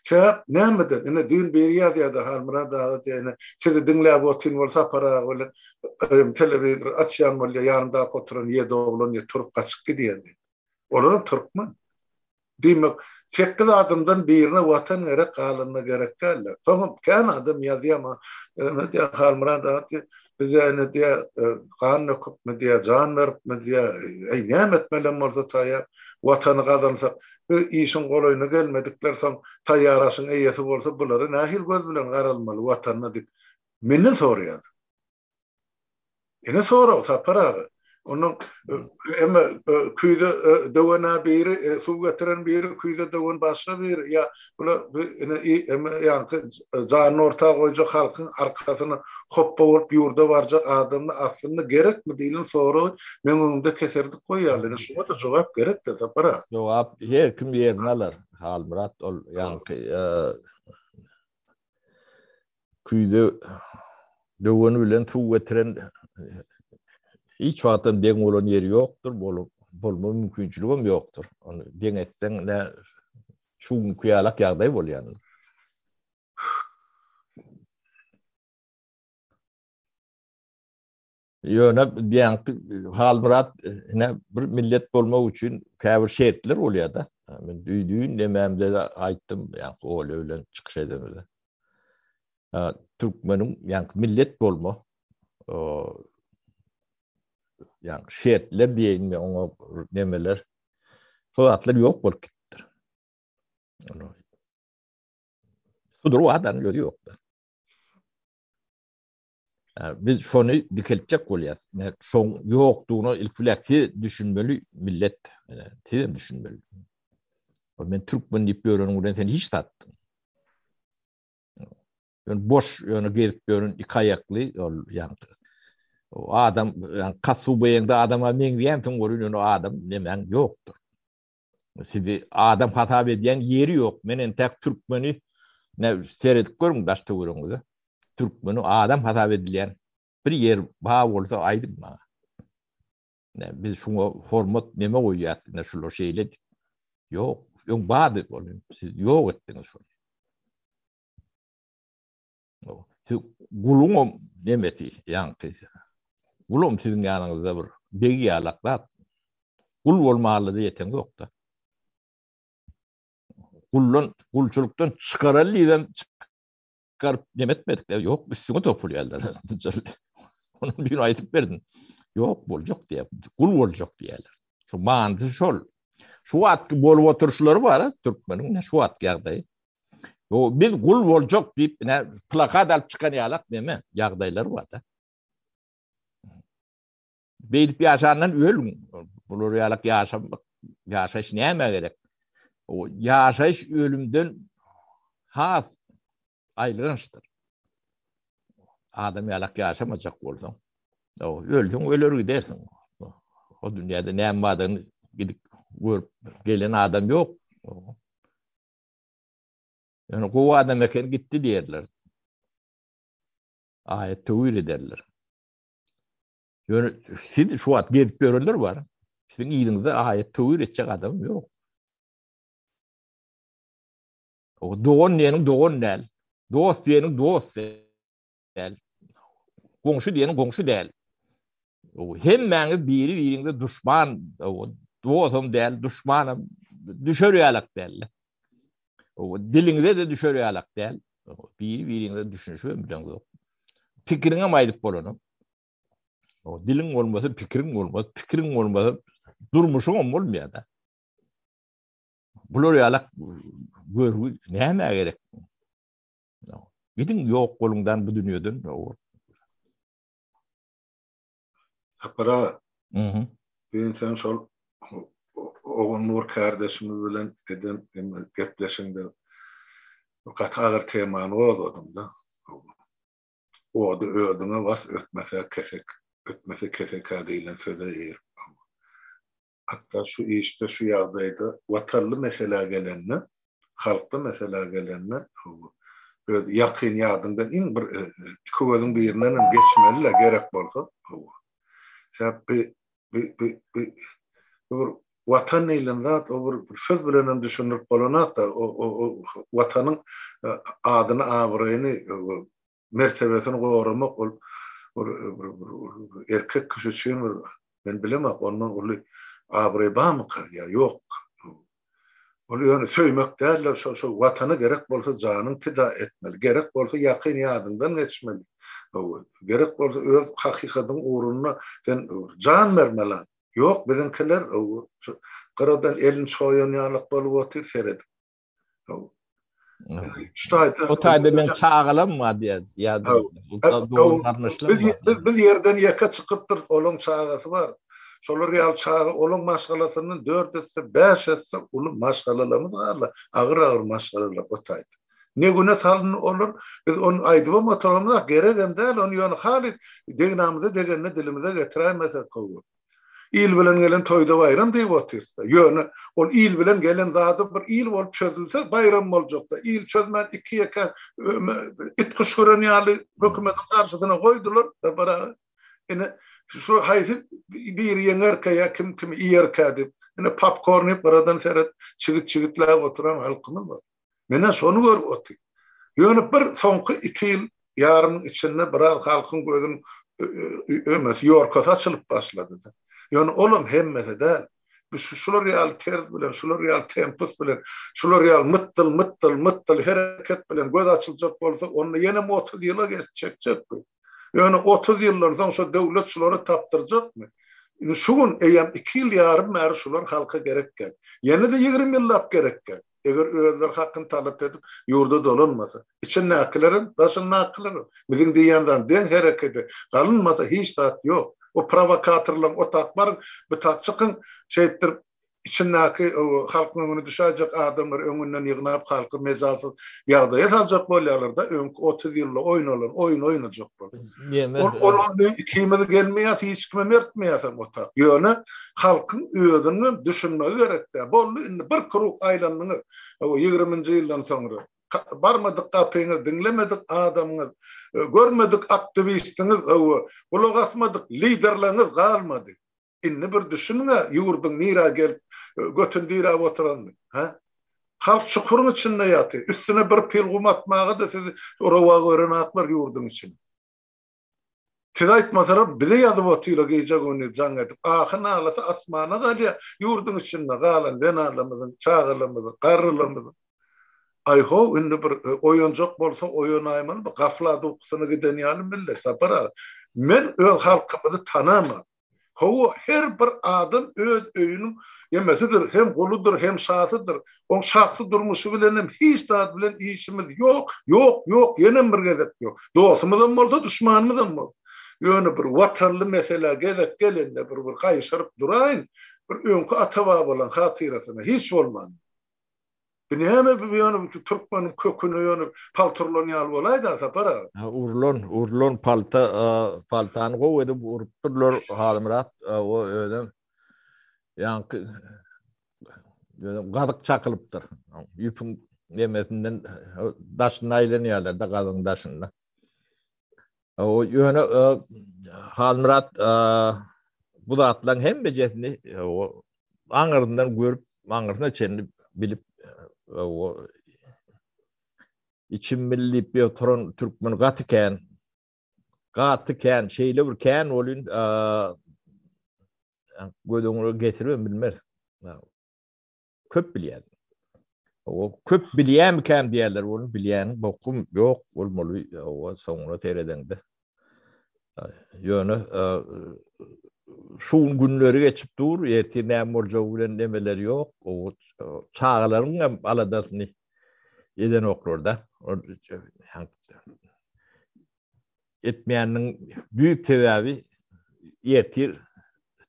Speaker 1: Sebäp nämeden ene dün berýär ýa-da Halmurat ağa diýene sizi dinläp otyn bolsa para bolan telewizor açýan bolýar, ýanynda oturan ýa-da oglan ýa turup gaçyp gidýärdi. Olar Türkmen. Demek 8 adımdan birine vatan gerek kalınma gerek geldi. Tamam kan adım yazıyama ne diye Halmurat ağa bize ne diye kan okup ne diye can verip ne diye ey nimet melen morzataya vatanı kazansak işin kolayına gelmedikler son tayyarasın eyyesi olsa bunları nahil göz bilen karalmalı vatanına dip. Menden soruyor. Yine soru para. Onun ama kuyda dövana biri su getiren biri kuyda döven başka biri ya bula yani can orta koyacak halkın arkasına hoppa olup yurda varacak adamla aslında gerek mi değilin soru ben önümde keserdik koyarlar. Şuna da cevap gerek de para.
Speaker 2: Cevap her kim yerini alır. Halmurat yani kuyda döveni bilen su getiren hiç vaktin ben olan yeri yoktur, bolma mümkünçülüğüm yoktur. Onu ben etsen ne şu kıyalak yağday bol yani. Yöne diyen Halmurat ne bir millet bolma için käbir şertler oluyor da. Ben düýdüğün dememde de aytdım yani öyle çıkış edemedi. Türkmenin yani millet bolma yani şertler diyelim mi ona demeler soğatlar yok bol gittir. Sudur o adam yok da. Biz şunu dikiltecek oluyoruz. Yani son yoktuğunu ilfilaki düşünmeli millet. Yani düşünmeli. Ben Türkmen deyip görüyorum sen hiç tattın. Yani boş yani gelip görün iki ayaklı yani. O adam yani kasu beyinde adama men diyemsin görünüyor o adam demen yoktur. Şimdi adam hata ediyen yeri yok. Menen tek Türkmeni ne seyredip görün daşta görün. Türkmeni adam hata edilen bir yer bağ olsa aydın bana. Biz şuna format neme koyuyoruz ne şular şeyle yok. Yok bağdı siz yok ettiniz şunu. Siz gulum demeti yani gulum sizin yanınızda bir begi alaklar. Gul olmalı diye yeten yok da. Gulçuluktan çıkaralıyken çıkarıp demetmedik de yok üstüne topluyorlar. Onun bir ayıtıp verdin. Yok olacak diye. Gul olacak diyorlar. Şu mantığı şol. Şu at bol oturuşları var Türkmenin ne şu at yağdayı. O biz gul olacak deyip ne plakat alıp çıkan yalak değil mi? Yağdayları var da. Belki yaşanan ölüm. Bulur yalak yaşayış neyime gerek? O yaşayış ölümden has ayrılmıştır. adam yalak yaşamayacak bolsaň. Öldüň öler gidersin. O dünýäde näme badyny gidip görüp gelen adam ýok. Yani gowy adam eken gitti diýerler. Ayet tövür ederler. Yani şimdi şu at gelip görürler var. Sizin iyiliğinizde ayet tövür edecek adam yok. O doğun diyenin doğun değil. Dost diyenin dost değil. Komşu diyenin komşu değil. O hemmeniz birinde düşman. O dostum değil, düşmanım. Düşürüyalak değil. O dilinize de düşürüyalak değil. Birinde düşünüşü bilen yok. Pikirine maydık bolonu. O dilin olmasa pikirin olmaz, pikirin olmasa durmuşun olmuyor da. Bular yalak görgü näme gerek? Gidin yok kolundan bu dünýeden.
Speaker 1: Tapara benim sen şol oğun Nur kardeşimiz bilen eden gepleşinde gatağır temany oldum da. O da ödüne vas ötmese kesek adıyla söyleyir. Hatta şu işte şu yağdaydı vatanlı mesela gelenle, halklı mesela gelenle yakın yağdından in bir kuvvetun birinden geçmeli gerek bolsa. Vatan eylanda o bir söz bilen düşünüp bolanat da o vatanın adını avrayını mertebesini korumak ol erkek kişi için ben bilemem ondan olu avrayı mı ya yok. Olu söylemek derler şu vatanı gerek bolsa canın fida etmeli. Gerek bolsa yakın yadından geçmeli. Gerek bolsa öz hakikatin uğruna sen can vermeli. Yok bizimkiler qaradan elin soyunyalık bolup otur seyredip.
Speaker 2: O taýda men çağılamma diýär. Ýa-da doğru garnaşlar var.
Speaker 1: Biz yerden yaka çıkıpdyr, olan çağası var. Şolar ýal çağı, olan maşgalasynyň 4 etse 5 etse ulu maşgalalarymız garla. Agyr maşgalalar o taýda. Ne güne salyn olur, biz onu aýdyp oturamda gerek hem däl, onu ýöne halit degnamyza degenine dilimize getirýärmesek gowy. İl bilen gelen toyda bayram diýip otursa. Ýöne ol il bilen gelen zady bir il bolup çözülse bayram boljak da. Il çözmän iki ýaka it kuşguran ýaly hökümetin garşysyna goýdular da bara ene şu haýsy bir ýeňerkä kim ýerkä dip ene popcorn ýep baradan seret çygyt-çygytlap oturan halkymyz bar. Mene şonu görüp otur. Ýöne bir soňky 2 ýyl ýarym içinde biraz halkyň gözüň ömesi ýorkasy açylyp başlady da. Yani oğlum hemmete däl. Biz şular real terz bilen, şular real tempus bilen, şular real mıttıl hereket bilen göz açılacak bolsa onu yine 30 ýyla geçecek mi? Yani 30 ýyldan soň şu döwlet şulary tapdyrjak mı? Şugun eýem 2 ýyl ýarym bäri şular halka gerekken. Ýene de 20 ýyllap gerekken. Eger özler hakkını talep edip yurda dolanmasa, için naklerin, daşın naklerin, bizim diýenden den hereketi galınmasa hiç tat yok. O provokatörlüğün, o takbarın, bu takçıkın şeyittir, içindeki halkın önüne düşecek adamlar önünden yığınıp halkı mezalsız yağdaya salacak bolýarlar da 30 ýylla oyun oynayacak bolýar. Olan ikimiz gelmeýär, hiç kime mertmeýär o tak. Ýöne halkın özüni düşünmegi gerek de. Bolly indi bir kuruk aýlanmagy o 20-nji ýyldan soňra barmadyk gapeňiz, dinlemedik adamyňyz, görmedik aktivistiňiz, ulak atmadyk liderleriňiz galmady. Inni bir düşünme, yurdun nira gelip götün dira oturanmy. Halk çukurun içinde ýaty. Üstüne bir pilgum atmagy da sizi orawa gören atlar yurdun içinde. Siz aýtmasar bize ýazyp otyla geýjek onu jan edip, ahyna alasa asmana galýar, yurdun içinde galan denalarymyzyň, çağılarymyzyň, garrylarymyzyň. Ayho indi bir oyuncak bolsa oyun ayman bu gafla dokusyny giden ýaly millet sapara. Men öz halkymyzy tanamam. Ho her bir adam öz öýüniň ýemesidir, hem goludur, hem şahsydyr. O şahsy durmuşy bilen hem hiç zat bilen işimiz ýok, ýene bir gezek ýok. Dostumyzam bolsa, düşmanymyzam bolsa. Ýöne bir watanly mesele gezek gelende bir gaýşyryp duraýyn, bir öňkü atawa bolan hatyrasyna hiç bolmaz. Bineme bir yani Türkmenin kökünü yani palturlarını alıp olaydı asapara.
Speaker 2: Urlon paltanı gow edip urupturlar halımrat o ödem yankı gadık çakılıptır. Yüpün nemetinden daşın aylanyarlar da gadın daşında. O yönü halımrat bu da atlan hem bejetini o aňyryndan görüp aňyryna çenip bilip o içim milli bir oturan Türkmen gatyken şeyle urken olun gödüňü getirip bilmez. Köp bilýär. O köp bilýänmiken diýerler, onu bilýän bokum ýok bolmaly. O soňra teredeňde. Ýöne şu günleri geçip dur, erti näme boljagy bilen nemeleri ýok. O çağalaryň aladasyny eden oklarda. Etmeýäniň büyük sebäbi ertir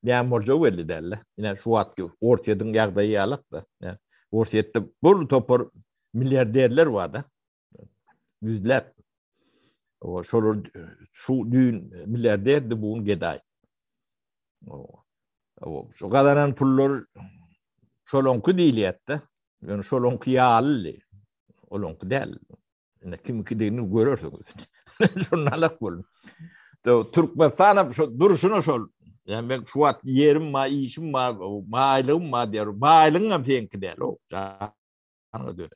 Speaker 2: näme boljagy belli däl. Ýa şu wagtky ortaýadyň ýagdaýy ýalyk da. Ortaýatda bir topar milliarderler bar da. Yüzler. O şolar şu düň milliarder de buň gedaý. O şu gadaran pullar şolonky diýilýär-de. Ýani şolonky ýaly. Olonky däl. Ine kimki diýini görersiňiz. Şonalak bol. Türkmenistan şu duruşuna şol. Yani ben şu at yerim ma, işim ma, maýlygym ma diýer. Maýlygyň teňki däl o. Jana döre.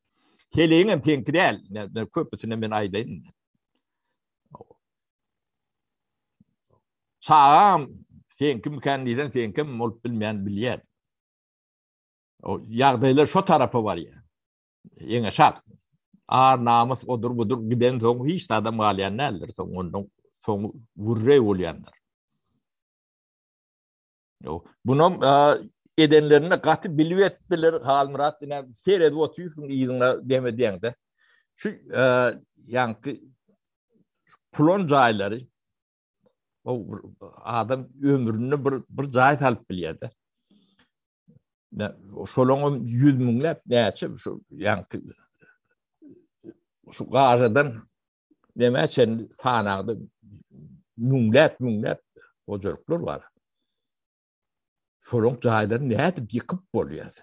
Speaker 2: Heleýiň teňki däl. Ne köpüsine men aýdaýyn. Çağam teňki mükändiýden teňki bolup bilmeýän bilýär. O ýagdaýlar şo tarapy bar ýa. Ýeňe şart. Namus odur budur giden soň hiç adam galýan näler soň ondan soň wurre bolýanlar. Bunun edenlerine gaty bilip etdiler halmyrat ine seredip otuýsun ýygyna demediňde. Şu ýanky pulon jaýlary o adam ömrüni bir jaý talyp bilýärdi. Şolaňy 100 miňlep näçe şu ýanky şu gazadan demäçen sanagda miňlep ojuruklar bar. Şolaň jaýlary nädip ýykyp bolýar.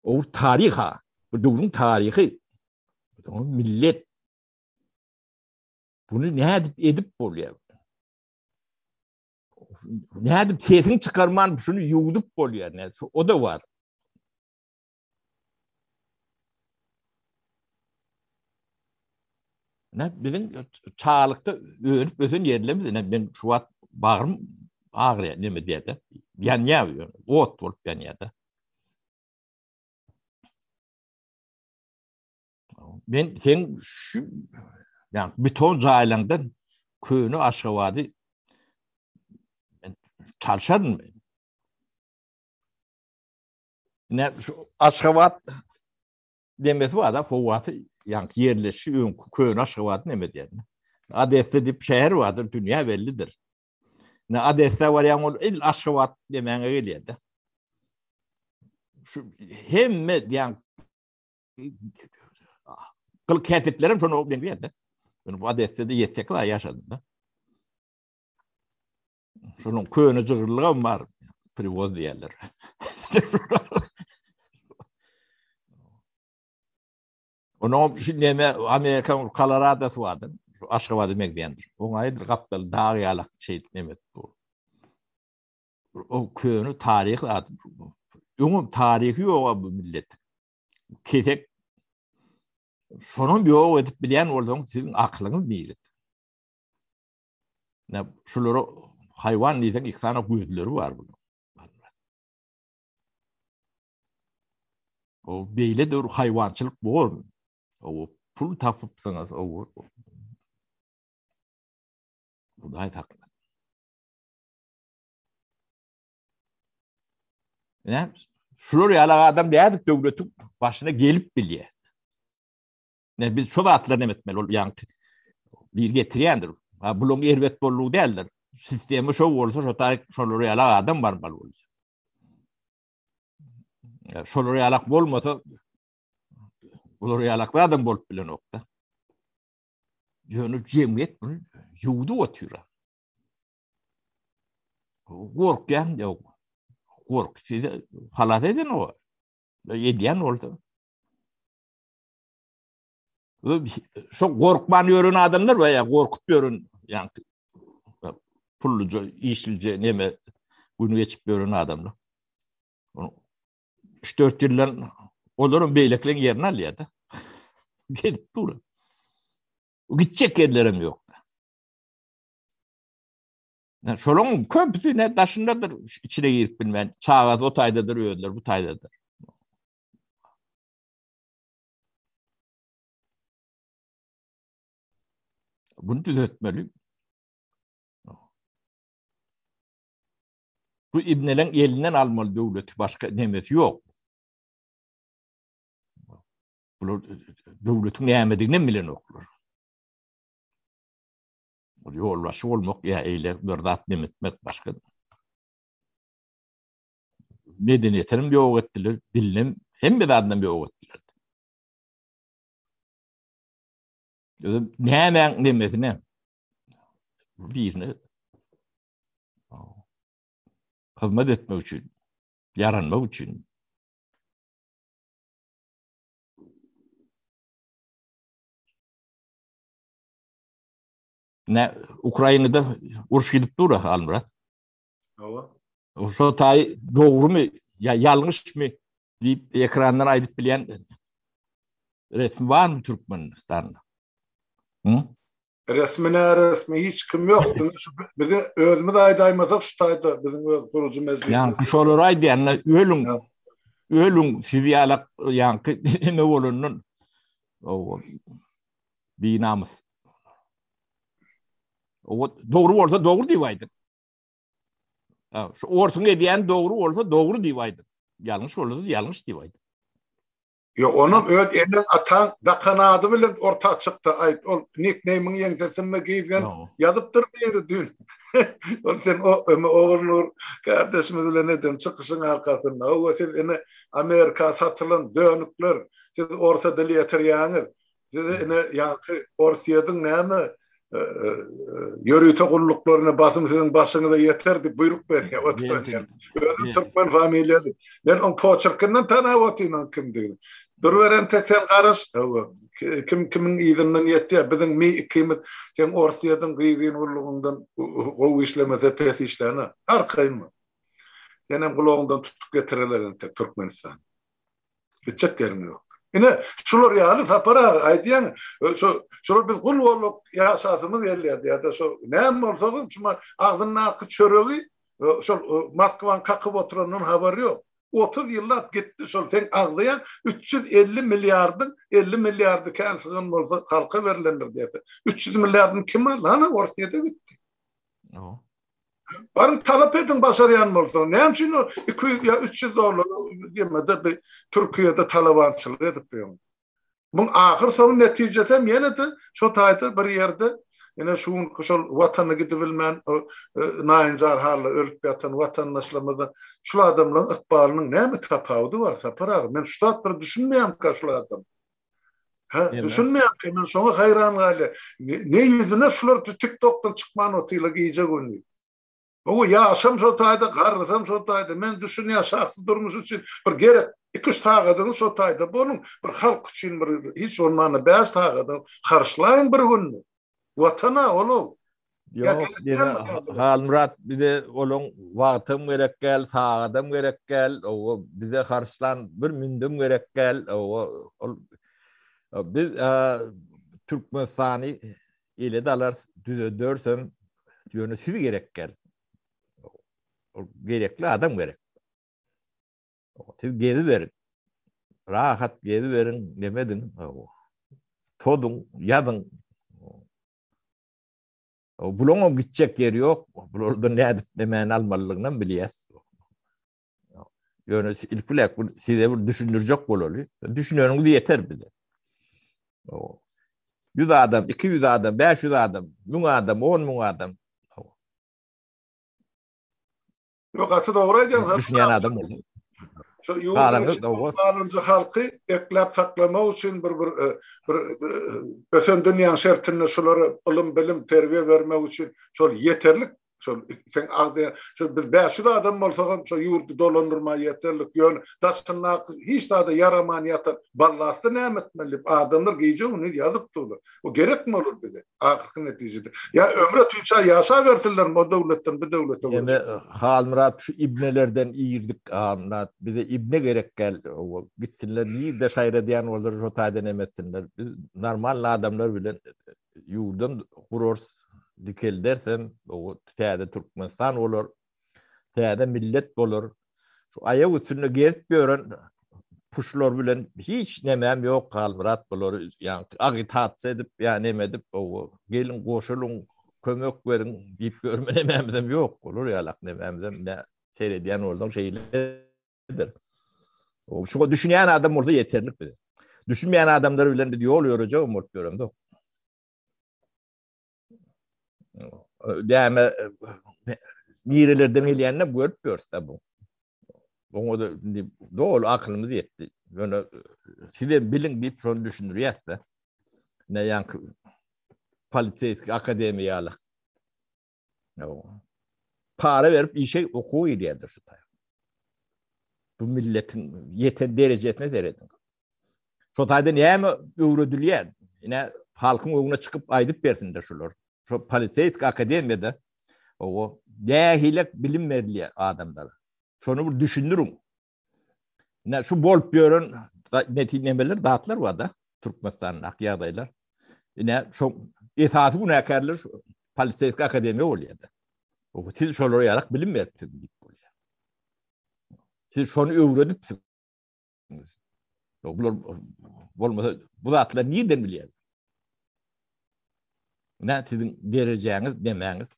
Speaker 2: O tariha, bu döwrüň tarihi, o millet bunu nädip edip bolýar. Nädip sesin çykarman şunu ýugdup bolýar. O da var. Bizim çağlıkta öğrenip özen yerlerimiz. Ben şu an bağırım ağrıyor. Ne mi diye de. Yanıyor. Ot olup yanıyor da. Ben sen şu yani beton cahilangdan köyünü aşağıvadı. Ben çalışardım. Ne şu aşağıvat demesi var da fovatı yani yerleşi köyünü aşağıvadı ne diye. Adette dip şehir vardır. Dünya bellidir. Ne adette var yani il aşağıvat demeye geliyor da. Şu hem yani kıl kıyafetlerim sonra o demeye de. Bu adette de yetekler yaşadım da. Şunun köyünü cığırlığı var. Privoz diyorlar. Onun şimdi Amerikan Colorado'su vardı. Aşağıda mekdiyendir. Ona aydır kaptalı dağ yalak şey demek bu. O köyünü tarihi adı. Onun tarihi yok bu millet. Kefek şunun bir o edip bilen olduğunu sizin aklınız bilir. Ne şuları hayvan neden iki tane güdüleri var bunun. O beyle de hayvancılık bu olur. O pul tapıpsınız o. Bu da haklı. Ne? Şuları yala adam deyip devletin başına gelip biliyor. Ne biz şu vaatlarını etmeli yani bir getiriyendir. Bulun ervet bolluğu değildir. Sistemi şu olursa şu şuları yala adam var. Şol realak bolmasa bular realakda adam bolup bilen okda. Ýöne jemgyýet bunu ýuwdy otyra. Gorkyan ýok. Gork halat eden o. Ýediýän boldy. Şo gorkman ýören adamlar we gorkup ýören ýa pulluca, işilce neme bunu geçip ýören adamlar. 3-4 ýyllar olaryň beýlekleň ýerini alýardy. Gelip dur. Gitjek yerlerim ýok. Şolaň köpüne daşyndadyr içine girip bilmän. Çağaz o taýdadyr öýler, bu taýdadyr. Bunu düzeltmeli. Bu ibneleň elinden almaly döwleti başka nemesi ýok. Bular döwletiň nämedigini bilen oklar. O ýolbaşy bolmak ýa eýle bir zat nemetmek başka. Medeniýetim ýok etdiler, dilim hem bir zatdan ýok etdiler. Näme nemesine birini hyzmat etmek üçin, yaranmak üçin. Ne Ukrayna'da uruş gidip dur Almurat. O tay doğru mu ya yanlış mı deyip ekrandan aydıp bilen resmi var mı Türkmenistan'da?
Speaker 1: Resmi hiç kim yok. Bizim özümüz aydaymasak şu tayda bizim kurucu meclis.
Speaker 2: Yani şolar aydayan ölüm fiyalak yankı ne olunun o binamız. O doğru olsa doğru diýýärdi. Şu orsun ediyen doğru olsa doğru diýýärdi. Yanlış olsa yanlış diýýärdi.
Speaker 1: Yo onun öz elinden atan da kanadı bilen orta çıktı. Ayt ol nickname'ini ýeňsesinde giýgen ýazypdyr diýeri dün. Ol sen oğlur kardeşimiz bilen eden çıkışyň arkasynda o sen ene Amerika satylan dönükler siz orta dili ýetirýäňiz. Siz ene ýa-ki Orsiýadyň näme yörüte kulluklarına basım sizin başınıza yeter diye buyruk berýär. Özüm Türkmen familiýasy. Ben on poçerkinden tanawatyn kimdigini. Durveren teksen garaş. Kimin ýygynyň ýetdi. Biziň mi kimet sen Orsiýadyň gyýdyn ullugundan gowy işlemese pes işlerine arkayma. Senem gulagyndan tutup getireler Türkmenistan. Geçek ýerim ýok. Ine şular ýaly sapara aýdýan şular biz gul bolup ýaşadymyz ýerlerde ýa-da şo näme bolsa şuma agzyna aky çöregi şol Moskwaň kakyp oturanyň habary ýok. 30 ýyllap gitdi şol sen agzyan 350 milliardyň 50 milliardy känsigin bolsa halka berilendir diýse. 300 milliardyň kim alana Orsiýada gitdi. Barın talap edin başarıyan bolsa. Näme üçin 200 ya 300 dolar ýemede bir Türkiýede talabançylyk edip ýöň. Bu ahir son netijede ýene-de şo taýda bir ýerde ene şuň şol watany gidip bilmän naýynjar hally ölüp ýatan watandaşlarymyzda şu adamlaryň ykbalynyň näme tapawdy bar saparag. Men şu tatdyr düşünmeýän kaşly adam. Düşünmeýän ki men şoňa haýran galy. Ne ýüzüne şular TikTok'tan çykman otyla giýjek öňü. O ýaşam şo taýda, garrysam şo taýda. Men düşünýär şahsy durmuş üçin bir gerek 2-3 taýdadyň şo taýda bonuň bir halk üçin bir hiç olmany bäs taýdadyň karşylaýyn bir günni. Watana olu.
Speaker 2: Yok, Halmurat bir de olun wagtym gerek gel, taýdam gerek gel, o bize karşılan bir mündüm gerek gel. O biz Türkmenistany ile dalar düzödörsem ýöne siz gerek gel. Gerekli adam gerek. Siz geri verin. Rahat geri verin demedin. Todun, yadın. Bulun gidecek yeri yok. Bulun ne edip demeyen almalılığından biliyaz. Yani ilfilek size bir düşündürecek bololu. Düşünüyorsunuz yeter bir de. 100 adam, 200 adam, 500 adam, 1000 adam, 10.000 adam.
Speaker 1: Yok atı doğru edin.
Speaker 2: Düşünýän adam boldy.
Speaker 1: Şu yurdun halkı eklep saklama için bir dünyanın şertine şulara bilim terbiye vermek için şol yeterlik. Sen biz 500 adam bolsagam şu yurdu dolandırma yeterlik yön daşına hiç da yaraman yatar ballastı nämetmeli adamlar geyce onu yazıp durdu. O gerek mi olur dedi. Ahirki neticede. Ya ömre tünça yaşa verdiler o devletten bu devlete.
Speaker 2: Yani Halmurat şu ibnelerden iyirdik Halmurat. Bir de ibne gerek gel. Gitsinler iyi de şayre diyen olur rotaden emetsinler. Normal adamlar bile yurdun kuror dikel dersen o täze Türkmenistan olur. Täze millet bolur. Şu ayak üstüne gezip gören puşlar bilen hiç nemem yok Halmurat bolur. Yani agitat edip yani emedip o gelin koşulun kömek verin deyip görme nememden yok olur yalak nememden ne seyrediyen oradan şeylerdir. O şu düşünen adam orada yeterlik bir. Düşünmeyen adamlar bilen bir yol yorucu umut görüyorum da. Yani mirelerden eleyenle görüp bu. Onu da doğru aklımız yetti. Yani size bilin deyip şunu düşünür da. Ne yankı Politeysk akademiyalı. Para verip işe oku idiyedir şu tayı. Bu milletin yeten derecesine deredin. Şu tayda niye mi öğretiliyor? Yine halkın önüne çıkıp aydıp versinler şular. Şu Politeysk akademiyada o dehilek bilinmediği adamlar. Şunu düşünürüm. Yine şu bol biyörün neticemeler dağıtlar var da Türkmenistan'ın akyadaylar. Yine şu esası bu nekarlar Politeysk akademi oluyordu. O siz şoları yarak bilinmediğiniz oluyor. Siz şunu öğrenipsiniz. Bunlar olmasa bu zatlar nereden biliyor? Ne sizin dereceğiniz demeniz.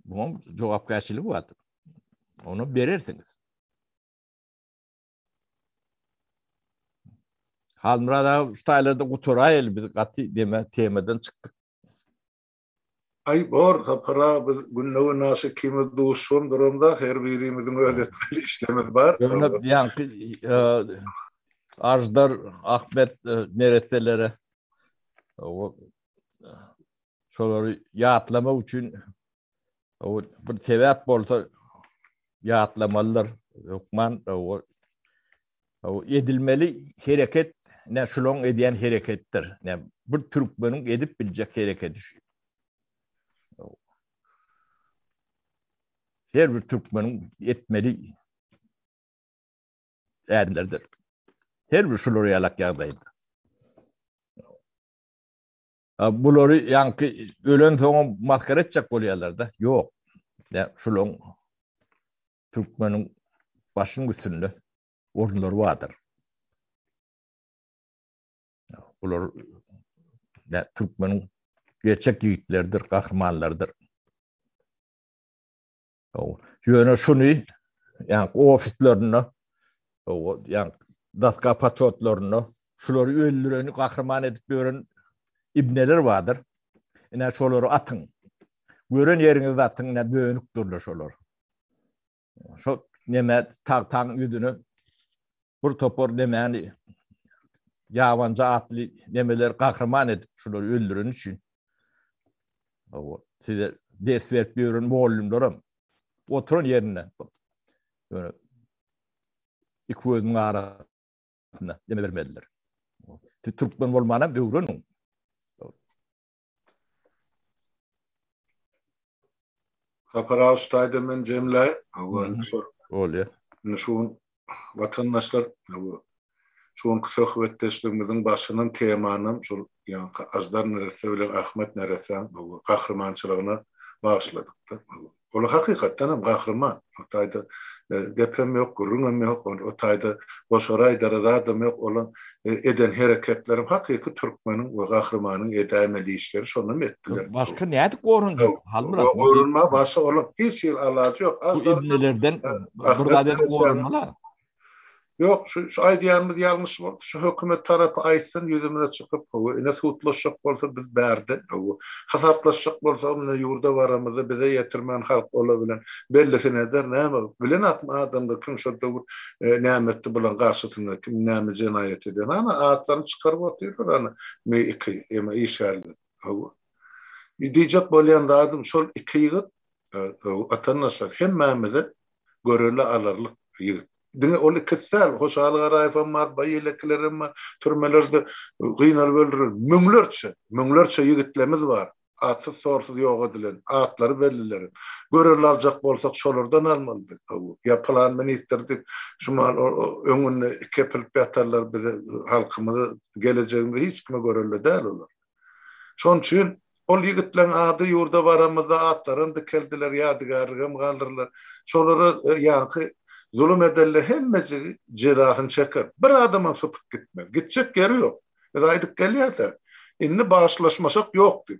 Speaker 2: Bunun cevap karşılığı vardır. Onu verirsiniz. Halmurada şu taylarda kuturayel bir katı deme temadan çıktık.
Speaker 1: Ay bor kapara günlüğü nasıl kimi duşun durumda her birimizin öğretmeli işlemez var.
Speaker 2: Yani Ajdar Ahmet neretelere o şoları yaatlama için o bir sebep bolsa yaatlamalılar yokman o edilmeli hareket ne şulon ediyen harekettir. Ne bir Türkmenin edip bilecek hareketi. Her bir Türkmenin etmeli erdlerdir. Her bir şuları yalak yağdaydı. Bunları yankı ölen sonra maskara edecek oluyorlar da. Yok. Ya şulon Türkmenin başının üstünde orduları vardır. Bunlar ya, Türkmenin gerçek yiğitlerdir, kahramanlardır. Yani şunu yani ofislerini yani daska patriotlarını şuları öldüreni kahraman edip gören ibneler vardır. Yine şuları atın. Gören yerinizi atın yine dönük durlar şuları. Şu neme tağtan yüzünü bir topor nemeni yavanca atlı nemeler kahraman edip şuları öldüren için. Size ders verip gören muallimlerim oturun yerine. Böyle iki gözün arasında deme vermediler. Türkmen olmana öğrenin.
Speaker 1: Kapara ustaydı men Cemile.
Speaker 2: Oluyor.
Speaker 1: Şu vatandaşlar şu sohbetleştiğimizin başının temanın şu yani Ajdar neresi bilen Ahmet neresi bu kahramançılığına bağışladık da. O hakikaten hem kahraman. O tayda gepem yok, gurrunum yok. O tayda boşoray darada adam yok olan eden hareketlerim hakiki Türkmenin ve kahramanın edemeli işleri sonunu ettiler.
Speaker 2: Başka neydi korunacak? Halmurat.
Speaker 1: Korunma başa olan hiç yıl alacı yok.
Speaker 2: Bu ibnelerden burada korunmalar.
Speaker 1: Yok şu aydiyanımız yanlış oldu. Şu hükümet tarafı aytsın yüzümüze çıkıp ne tutlaşacak bolsa biz berdi. Hasaplaşacak bolsa onu yurda varamızı bize yetirmen halk olabilen bellisi nedir näme bilen adamda kim şolda nämetli bulan karşısında kim näme cinayet eden ana atlarını çıkarıp atıyorlar ana me iki ema işarlı. Diyecek bolyan da adam şol iki yigit atanlaşar hemmemize görüle alırlık yigit. Dine ol ketsel hoşalyga raýfam bar, baýylyklarym bar, türmelerde gynal öldürür. Müňlerçe ýigitlerimiz bar. Atsız sorsuz ýok edilen, atlary belliler. Görürli aljak bolsak şolardan almalydyk. Ýapalan ministrdik, şuma öňünde kepilip ýatarlar bize halkymyzy gelejeginde hiç kime görürli däl olar. Şoň üçin ol ýigitleň ady ýurda baramyzda atlaryň dikeldiler, ýadygarlygam galdyrlar. Şolary ýanky zulüm edelle hemmesi cezasını çeker. Bir adama tutup gitmez. Gidecek yeri yok. Aydık geliyse inni bağışlaşmasak yoktu.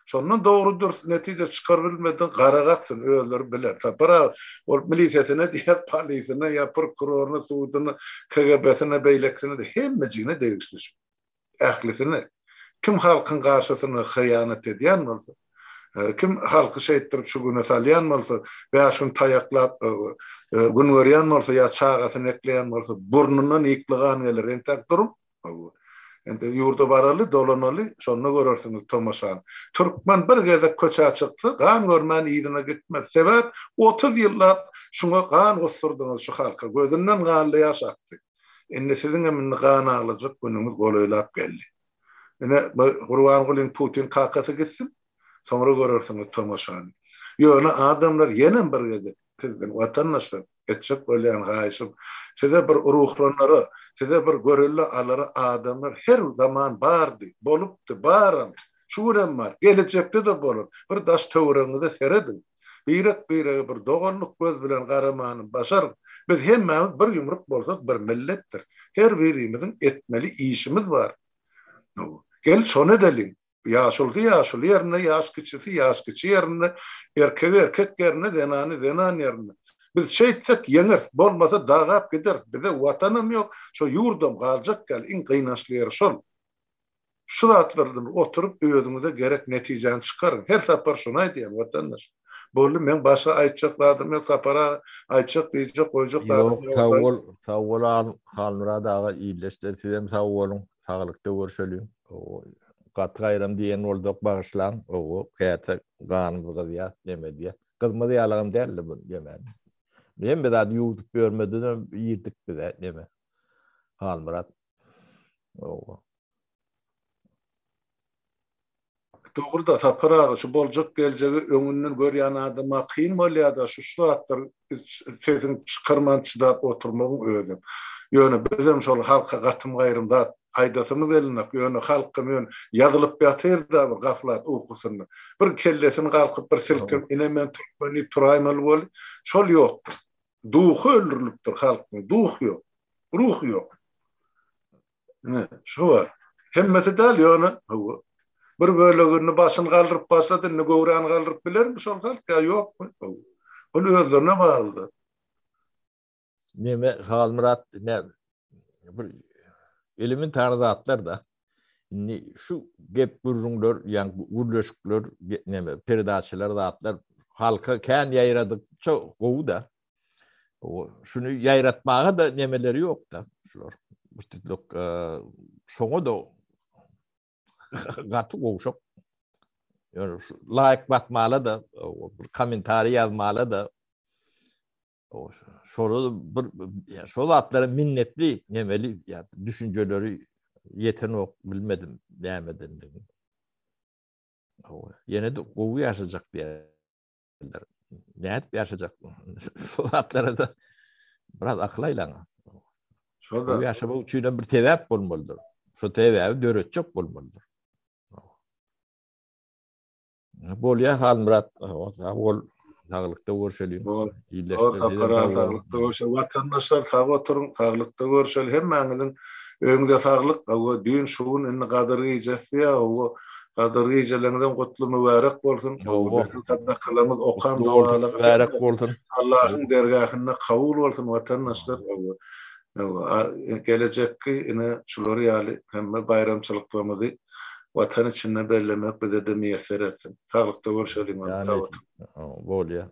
Speaker 1: Sonundan doğrudur netice çıkarılmadan qaragatsın öğüleri biler. Para o milisiyasına diye polisine ya prokuroruna suuduna KGB'sine beyleksine de hemmecine değiştir. Ahlisine kim halkın karşısına hıyanet ediyen mi olsa? Kim halkı şeyittirip şu güne salyan mı olsa veya şunu tayaklap gün görüyen mi olsa ya çağasını ekleyen mi olsa burnundan yıklıgan gelir entek durum. Ente yurda baralı dolanalı sonuna görürsünüz Tomasan. Türkmen bir gezek köçe çıktı kan görmen iyidine gitmez. Sebep 30 yıllar şuna kan osurdunuz şu halka gözünden kanlı yaşattı. Enne sizin emin kan ağlayacak günümüz goloylap geldi. Yine Kurban Gül'ün Putin kakası gitsin. Sonra görürsünüz Tomaşan'ı. Yöne adamlar yenen bir gede. Sizden vatandaşlar etçek olayan gayşım. Size bir ruhlanları, size bir görüllü aları adamlar her zaman bardı. Boluptu, baran. Şuren var. Gelecekte de bolur. Bir daş tövrenizi seredin. Birek bir doğanlık göz bilen garamanı başarın. Biz hemmemiz bir yumruk bolsak bir millettir. Her birimizin etmeli işimiz var. Gel son edelim. Yaşıl yerine, yaş küçüsü yerine, erkek yerine, denan yerine. Biz şeytsek yenir, bolmasa dağap gider. Bize vatanım yok, şu yurdum kalacak gel, in kıynaşlı yer şol. Şu atlardan oturup özümüze gerek neticeni çıkarın. Her sapar şuna diyeyim vatandaş. Bolum men başa aytçakladım yok, sapara aytçak diyecek, koyacaklarım
Speaker 2: yok. Sağol Halmurad ağa iyileştir, sizem sağolun, sağlıkta görüşelim. Kat gayrım diyen olduk bağışlan, o kıyata kanımızı diye demedi. Kızmadı yalağım derli bunu yemen. Ben bir daha YouTube görmeden yirdik bir de deme. Halmurat.
Speaker 1: Doğru da sapara şu bolcuk geleceği öňünden görýän adama kıyın bolýar şu şuatlar sizin çıkarman çydap oturmagyň özü. Ýöne bizim şol halka gatym gaýrymda aýdasymyz elinek ýöne halkym ýazylyp ýatyr da bir gaflat ukusyny. Bir kellesini galkyp bir silkip inemen türkmeni turaýmaly bol. Şol ýokdur. Duhy öldürilipdir halkyň. Duh ýok. Ruh ýok. Şu var. Hemmeti däl ýöne bir bölügünü başını kaldırıp başladı, ne göğrağını kaldırıp bilir mi şol halk? Ya yok. Onu özlerine bağlıdı.
Speaker 2: Neme Halmurat ne bir elimin tanıdığı atlar da şu gep gurrunlar yani gurleşikler neme perdaçılar da atlar halka kendi yayradıkça govu da şunu yayratmağa da nemeleri yok da şular. Müstitlik şoňa da gatı goşup yani like batmalı da bir komentar yazmalı da şol atların minnetli nemeli yani düşünceleri yetenek bilmedim beğenmedim dedim. Yine de kovu yaşayacak diye ne yaşayacak şol atlara da biraz aklayla kovu yaşamak için bir tevap bulmalıdır. Şu tevabı dörtçük bulmalıdır. Bolýar Halmurat, ol sağlıkta görüşelim.
Speaker 1: Sağlıkta görüşelim. Vatandaşlar sağ oturun, sağlıkta görüşelim. Hemmeňiziň öňünde sağlyk, o düýün şuun inni gadyr ýejesdiýä, o gadyr ýejelerden gutly mübarek bolsun. Sadakalarymyz okan dualar
Speaker 2: mübarek bolsun.
Speaker 1: Allahyň dergahynda kabul bolsun vatandaşlar. Gelecekki ine şuları ýaly hemme bayramçylyklarymyzy watan içinde bellemek bir de müýesser etsin. Saglyklda görüşelim.
Speaker 2: Yani bolýa.